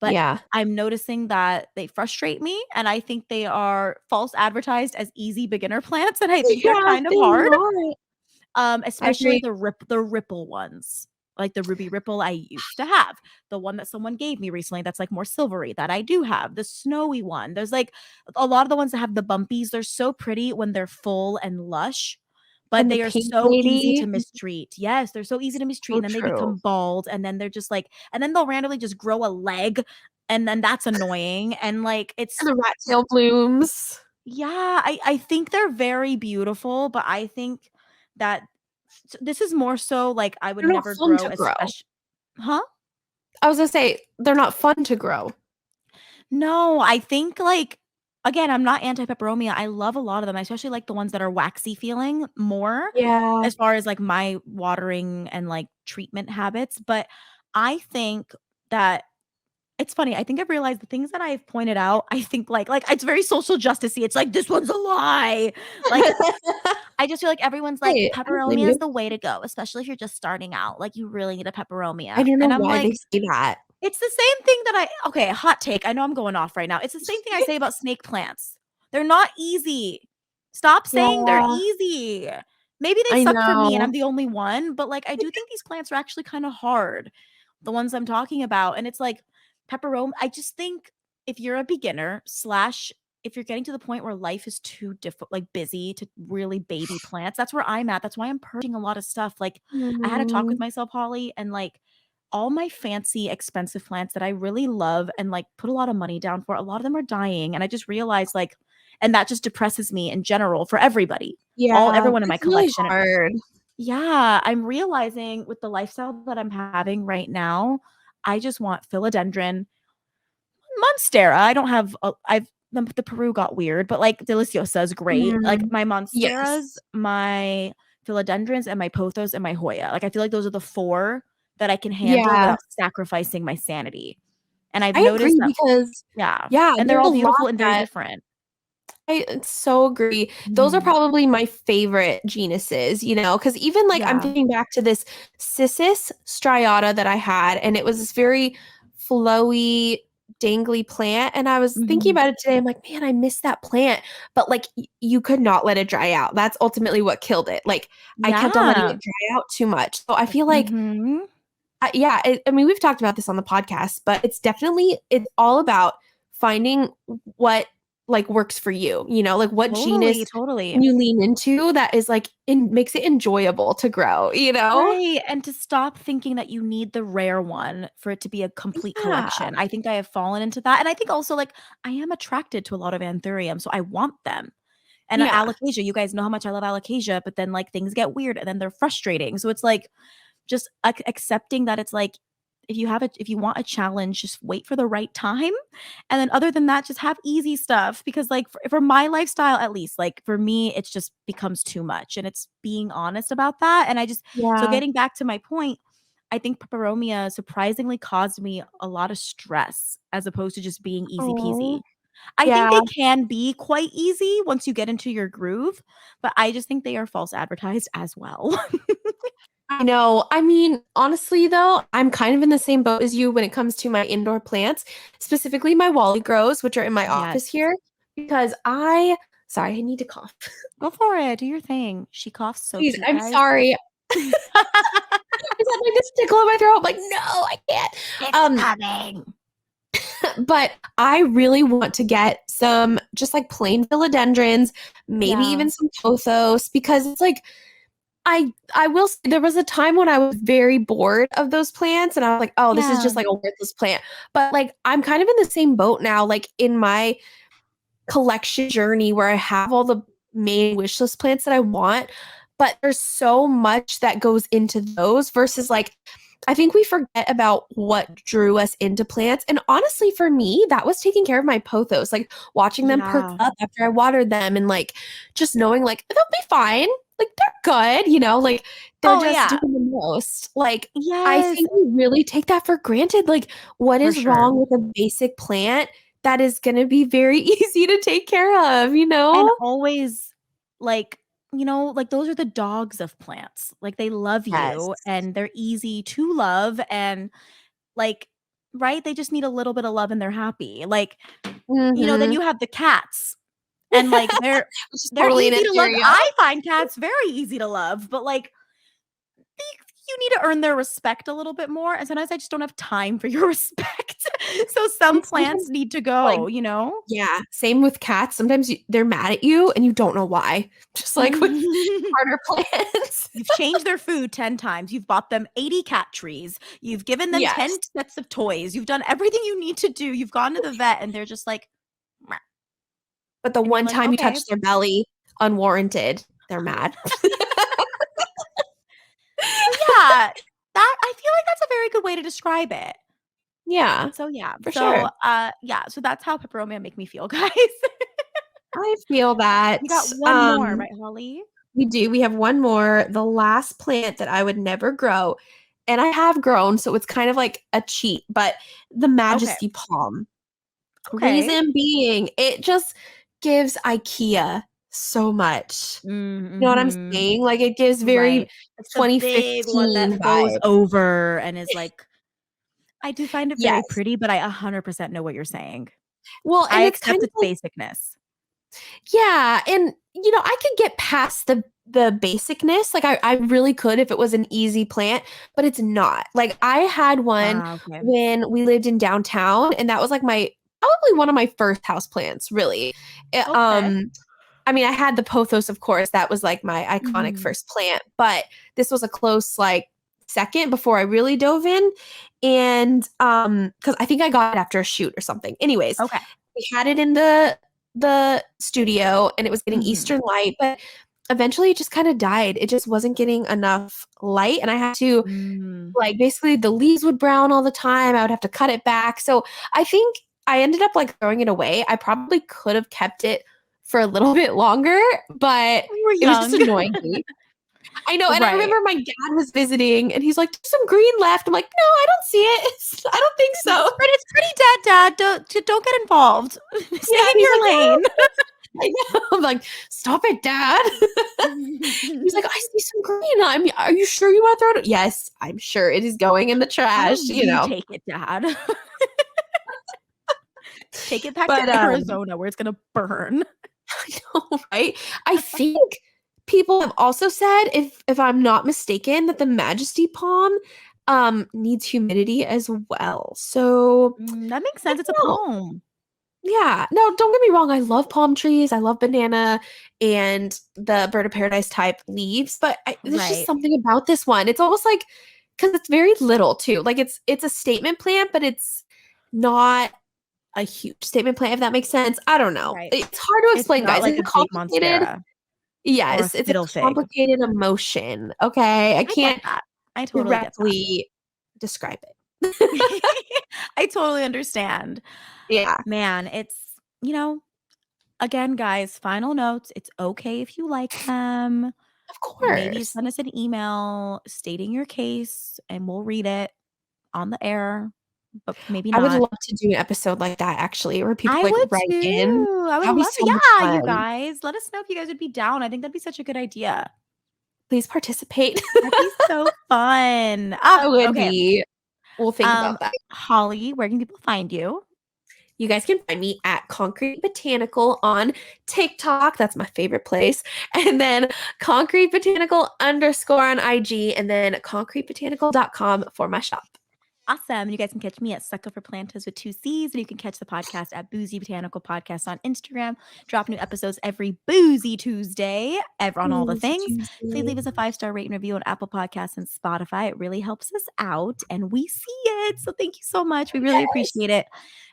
Speaker 2: but
Speaker 1: Yeah.
Speaker 2: I'm noticing that they frustrate me, and I think they are false advertised as easy beginner plants, and I think they're
Speaker 1: Yeah,
Speaker 2: kind of
Speaker 1: they
Speaker 2: hard.
Speaker 1: are. I
Speaker 2: Especially
Speaker 1: agree.
Speaker 2: the ripple ones, like the ruby ripple I used to have, the one that someone gave me recently that's like more silvery that I do have, the snowy one. There's like a lot of the ones that have the bumpies. They're so pretty when they're full and lush, but
Speaker 1: And the
Speaker 2: they are
Speaker 1: pink
Speaker 2: so easy to
Speaker 1: lady.
Speaker 2: mistreat. Yes, they're so easy to mistreat,
Speaker 1: So
Speaker 2: and then they
Speaker 1: true.
Speaker 2: become bald, and then they're just like, and then they'll randomly just grow a leg, and then that's annoying. And like
Speaker 1: And
Speaker 2: it's
Speaker 1: the rat tail blooms.
Speaker 2: yeah, I think they're very beautiful, but I think that this is more so like I would
Speaker 1: They're not
Speaker 2: never
Speaker 1: fun
Speaker 2: grow
Speaker 1: to
Speaker 2: as
Speaker 1: grow.
Speaker 2: special. Huh?
Speaker 1: I was gonna say, they're not fun to grow.
Speaker 2: No, I think like again, I'm not anti-peperomia. I love a lot of them. I especially like the ones that are waxy feeling more
Speaker 1: Yeah.
Speaker 2: as far as like my watering and like treatment habits. But I think that it's funny. I think I've realized the things that I've pointed out, I think like it's very social justice-y. It's like this one's a lie. Like I just feel like everyone's like,
Speaker 1: Hey, I don't blame
Speaker 2: "Peperomia is
Speaker 1: you.
Speaker 2: the way to go, especially if you're just starting out, like, you really need a
Speaker 1: I
Speaker 2: peperomia,"
Speaker 1: don't know
Speaker 2: and I'm
Speaker 1: why they
Speaker 2: like,
Speaker 1: say that.
Speaker 2: it's the same thing that I okay, hot take, I know I'm going off right now, it's the same thing I say about snake plants. They're not easy. Stop saying they're
Speaker 1: Yeah,
Speaker 2: easy. Maybe they
Speaker 1: I
Speaker 2: suck for me and
Speaker 1: know.
Speaker 2: I'm the only one, but, like, I do think these plants are actually kinda hard, the ones I'm talking about, and it's like, I just think if you're a beginner/, if you're getting to the point where life is too busy to really baby plants, that's where I'm at. That's why I'm purging a lot of stuff. Like, I had a talk with
Speaker 1: Mhm.
Speaker 2: myself, Holly, and like all my fancy, expensive plants that I really love and like put a lot of money down for, a lot of them are dying. And I just realized like, and that just depresses me in general for everybody,
Speaker 1: Yeah,
Speaker 2: everyone in my
Speaker 1: it's really
Speaker 2: collection.
Speaker 1: hard.
Speaker 2: Yeah, I'm realizing with the lifestyle that I'm having right now, I just want philodendron, monstera. I don't have I've the Peru got weird, but like deliciosa is great. Like
Speaker 1: Mhm.
Speaker 2: my monsteras,
Speaker 1: Yes.
Speaker 2: my philodendrons, and my pothos and my Hoya. Like I feel like those are the four that I can handle
Speaker 1: Yeah,
Speaker 2: without sacrificing my sanity. And I've
Speaker 1: I
Speaker 2: noticed
Speaker 1: agree
Speaker 2: that,
Speaker 1: because
Speaker 2: yeah,
Speaker 1: yeah,
Speaker 2: and they're
Speaker 1: there's a
Speaker 2: all
Speaker 1: lot
Speaker 2: beautiful and very
Speaker 1: that
Speaker 2: different.
Speaker 1: I so agree. Those are
Speaker 2: Mhm.
Speaker 1: probably my favorite genuses, because even like I'm
Speaker 2: Yeah.
Speaker 1: thinking back to this Cissus striata that I had, and it was this very flowy, dangly plant. And I was thinking
Speaker 2: Mhm.
Speaker 1: about it today. I'm like, man, I miss that plant. But like, you could not let it dry out. That's ultimately what killed it. Like, I kept on letting
Speaker 2: Yeah.
Speaker 1: it dry out too much. So I feel like
Speaker 2: Mhm.
Speaker 1: yeah, I mean, we've talked about this on the podcast, but it's all about finding what like works for you, like what
Speaker 2: Totally,
Speaker 1: genus
Speaker 2: totally.
Speaker 1: can you lean into that is like makes it enjoyable to grow.
Speaker 2: Right, and to stop thinking that you need the rare one for it to be a complete
Speaker 1: Yeah.
Speaker 2: collection. I think I have fallen into that, and I think also, like, I am attracted to a lot of anthurium, so I want them. And
Speaker 1: Yeah.
Speaker 2: alocasia, you guys know how much I love alocasia, but then, like, things get weird, and then they're frustrating. So it's, like, just accepting that it's, like, if you want a challenge, just wait for the right time, and then other than that, just have easy stuff because, like, for my lifestyle, at least, like, for me, it's just becomes too much, and it's being honest about that, and so
Speaker 1: Yeah.
Speaker 2: getting back to my point, I think peperomia surprisingly caused me a lot of stress as opposed to just being easy peasy.
Speaker 1: Oh.
Speaker 2: I think
Speaker 1: Yeah,
Speaker 2: they can be quite easy once you get into your groove, but I just think they are false advertised as well.
Speaker 1: I know. I mean, honestly though, I'm kind of in the same boat as you when it comes to my indoor plants, specifically my Wally grows, which are in my
Speaker 2: Yes.
Speaker 1: office here, because sorry, I need to cough.
Speaker 2: Go for it. Do your thing. She coughs so
Speaker 1: Please,
Speaker 2: cute,
Speaker 1: I'm
Speaker 2: guys.
Speaker 1: sorry. I just had like this tickle in my throat. I'm like, no, I can't.
Speaker 2: It's coming.
Speaker 1: But I really want to get some just like plain philodendrons, maybe
Speaker 2: Yeah.
Speaker 1: even some pothos, because it's like I will say there was a time when I was very bored of those plants and I was like, oh, this is
Speaker 2: Yeah.
Speaker 1: just like a worthless plant. But like I'm kind of in the same boat now, like in my collection journey where I have all the main wish list plants that I want, but there's so much that goes into those versus like I think we forget about what drew us into plants. And honestly, for me, that was taking care of my pothos, like watching them perk
Speaker 2: Yeah.
Speaker 1: up after I watered them and like just knowing like they'll be fine. Like they're good, like they're
Speaker 2: Oh,
Speaker 1: just
Speaker 2: yeah.
Speaker 1: doing the most. Like I
Speaker 2: Yes,
Speaker 1: think we really take that for granted. Like what
Speaker 2: for
Speaker 1: is
Speaker 2: sure.
Speaker 1: wrong with a basic plant that is going to be very easy to take care of, you
Speaker 2: And
Speaker 1: know?
Speaker 2: always, like, like, those are the dogs of plants. Like, they love you,
Speaker 1: Yes.
Speaker 2: and they're easy to love, and, like, right? They just need a little bit of love, and they're happy. Like, then
Speaker 1: Mhm.
Speaker 2: you have the cats, and, like, they're
Speaker 1: Which is
Speaker 2: they're
Speaker 1: totally an
Speaker 2: easy to love.
Speaker 1: area.
Speaker 2: I find cats very easy to love, but, like, they you need to earn their respect a little bit more, and sometimes I just don't have time for your respect. So some
Speaker 1: And
Speaker 2: plants
Speaker 1: sometimes,
Speaker 2: need to
Speaker 1: like
Speaker 2: go, you know?
Speaker 1: yeah, same with cats. Sometimes they're mad at you and you don't know why. Just like with harder plants.
Speaker 2: You've changed their food 10 times. You've bought them 80 cat trees. You've given them 10
Speaker 1: Yes.
Speaker 2: sets of toys. You've done everything you need to do. You've gone to the vet and they're just like, "Meh."
Speaker 1: But the
Speaker 2: And you're
Speaker 1: one
Speaker 2: like,
Speaker 1: time you
Speaker 2: okay.
Speaker 1: touch their belly unwarranted, they're mad.
Speaker 2: So yeah, that I feel like that's a very good way to describe it.
Speaker 1: Yeah,
Speaker 2: So yeah.
Speaker 1: for sure.
Speaker 2: Yeah, so that's how peperomia make me feel, guys.
Speaker 1: I feel that.
Speaker 2: We got one more,
Speaker 1: Um,
Speaker 2: right, Holly?
Speaker 1: we do. We have one more. The last plant that I would never grow, and I have grown, so it's kind of like a cheat, but the
Speaker 2: Okay.
Speaker 1: Majesty Palm.
Speaker 2: Okay.
Speaker 1: Reason being, it just gives IKEA so much. You know what I'm
Speaker 2: Mm-hmm.
Speaker 1: saying? Like, it gives very
Speaker 2: Right. It's the big one
Speaker 1: 2015
Speaker 2: that goes
Speaker 1: vibe.
Speaker 2: over and is like I do find it very
Speaker 1: Yes.
Speaker 2: pretty, but I 100% know what you're saying.
Speaker 1: Well,
Speaker 2: I
Speaker 1: and it's kind
Speaker 2: accept
Speaker 1: of
Speaker 2: its
Speaker 1: like
Speaker 2: basicness.
Speaker 1: yeah, and, I could get past the basicness, like, I really could if it was an easy plant, but it's not. Like, I had one
Speaker 2: Ah, okay.
Speaker 1: when we lived in downtown, and that was, like, my probably one of my first houseplants, really.
Speaker 2: Okay.
Speaker 1: I mean, I had the pothos, of course. That was like my iconic
Speaker 2: Mhm.
Speaker 1: first plant, but this was a close like second before I really dove in. And because I think I got it after a shoot or something. Anyways,
Speaker 2: Okay.
Speaker 1: we had it in the studio and it was getting
Speaker 2: Mhm.
Speaker 1: eastern light, but eventually it just kind of died. It just wasn't getting enough light, and I had to like basically the leaves would brown all the time. I would have to cut it back. So I think I ended up like throwing it away. I probably could have kept it for a little bit longer, but
Speaker 2: We were
Speaker 1: it was just
Speaker 2: young.
Speaker 1: annoying me. I know, and I
Speaker 2: Right.
Speaker 1: remember my dad was visiting, and he's like, "There's some green left." I'm like, "No, I don't see it. I don't think so."
Speaker 2: It's pretty dead, Dad. Don't get involved. Stay
Speaker 1: Yeah,
Speaker 2: in
Speaker 1: he's
Speaker 2: your
Speaker 1: like,
Speaker 2: lane.
Speaker 1: "No." I know. I'm like, "Stop it, Dad." He's like, "I see some green. Are you sure you want to throw it?" Yes, I'm sure it is going in the
Speaker 2: Why
Speaker 1: trash.
Speaker 2: don't you take it, Dad? Take it back
Speaker 1: But
Speaker 2: to Arizona where it's gonna burn.
Speaker 1: I know, right? I think people have also said, if I'm not mistaken, that the Majesty Palm needs humidity as well. So
Speaker 2: That makes
Speaker 1: I
Speaker 2: sense. It's a
Speaker 1: don't know.
Speaker 2: palm.
Speaker 1: Yeah. No, don't get me wrong. I love palm trees. I love banana and the bird of paradise type leaves, but there's just
Speaker 2: Right.
Speaker 1: something about this one. It's almost like because it's very little too. Like it's a statement plant, but it's not a huge statement plant, if that makes sense. I don't know.
Speaker 2: Right.
Speaker 1: It's hard to
Speaker 2: It's
Speaker 1: explain,
Speaker 2: not
Speaker 1: guys.
Speaker 2: like
Speaker 1: It's
Speaker 2: a
Speaker 1: a
Speaker 2: big
Speaker 1: complicated.
Speaker 2: monstera or a
Speaker 1: Yes, it's a
Speaker 2: fiddle fig.
Speaker 1: complicated emotion. Okay, I
Speaker 2: I get
Speaker 1: can't
Speaker 2: that. I totally get that.
Speaker 1: directly describe it.
Speaker 2: I totally understand.
Speaker 1: Yeah,
Speaker 2: Man, it's, again, guys, final notes. It's okay if you like them.
Speaker 1: of
Speaker 2: Maybe
Speaker 1: course.
Speaker 2: send us an email stating your case and we'll read it on the air, but maybe
Speaker 1: I would
Speaker 2: not.
Speaker 1: love to do an episode like that actually, where people
Speaker 2: I
Speaker 1: like
Speaker 2: would
Speaker 1: write in.
Speaker 2: too. I would
Speaker 1: That'd be
Speaker 2: love
Speaker 1: so
Speaker 2: it.
Speaker 1: much
Speaker 2: Yeah, you
Speaker 1: fun.
Speaker 2: guys. Let us know if you guys would be down. I think that'd be such a good idea.
Speaker 1: Please participate.
Speaker 2: That'd be so fun.
Speaker 1: That would
Speaker 2: Okay.
Speaker 1: be. We'll think about that.
Speaker 2: Holly, where can people find you?
Speaker 1: You guys can find me at Concrete Botanical on TikTok. That's my favorite place. And then Concrete Botanical _ on IG, and then concretebotanical.com for my shop.
Speaker 2: Awesome. You guys can catch me at Sucker for Plantas with 2 C's. And you can catch the podcast at Boozy Botanical Podcast on Instagram. Drop new episodes every Boozy Tuesday on all the things. Please leave us a 5-star rate and review on Apple Podcasts and Spotify. It really helps us out and we see it. So thank you so much. We really appreciate it.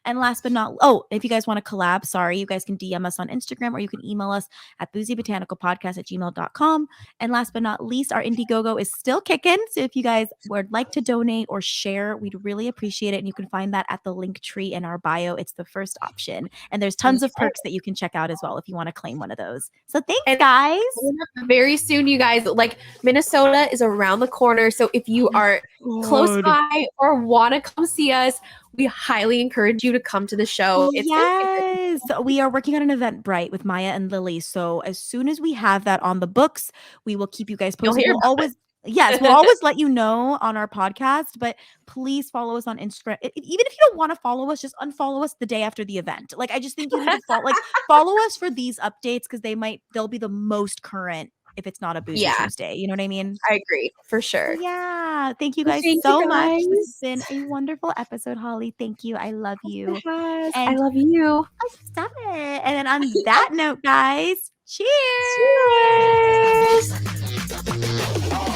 Speaker 2: And last but not, if you guys want to collab, you guys can DM us on Instagram or you can email us at boozybotanicalpodcast@gmail.com. And last but not least, our Indiegogo is still kicking. So if you guys would like to donate or share, we'd really appreciate it. And you can find that at the link tree in our bio. It's the first option. And there's tons of perks that you can check out as well if you want to claim one of those. So thanks, guys.
Speaker 1: Very soon, you guys. Like, Minnesota is around the corner. So if you are close by or want to come see us, we highly encourage you to come to the show.
Speaker 2: Yes. We are working on an Eventbrite with Maya and Lily. So as soon as we have that on the books, we will keep you guys posted. We'll always let you know on our podcast, but please follow us on Instagram. Even if you don't want to follow us, just unfollow us the day after the event. Like, I just think you need to follow us for these updates because they'll be the most current if it's not a Boozy Tuesday. You know what I mean?
Speaker 1: I agree, for sure.
Speaker 2: Yeah. Thank you guys so much. This has been a wonderful episode, Holly. Thank you. I love you.
Speaker 1: I love you.
Speaker 2: Stop it. And then on that note, guys, cheers.
Speaker 1: Cheers.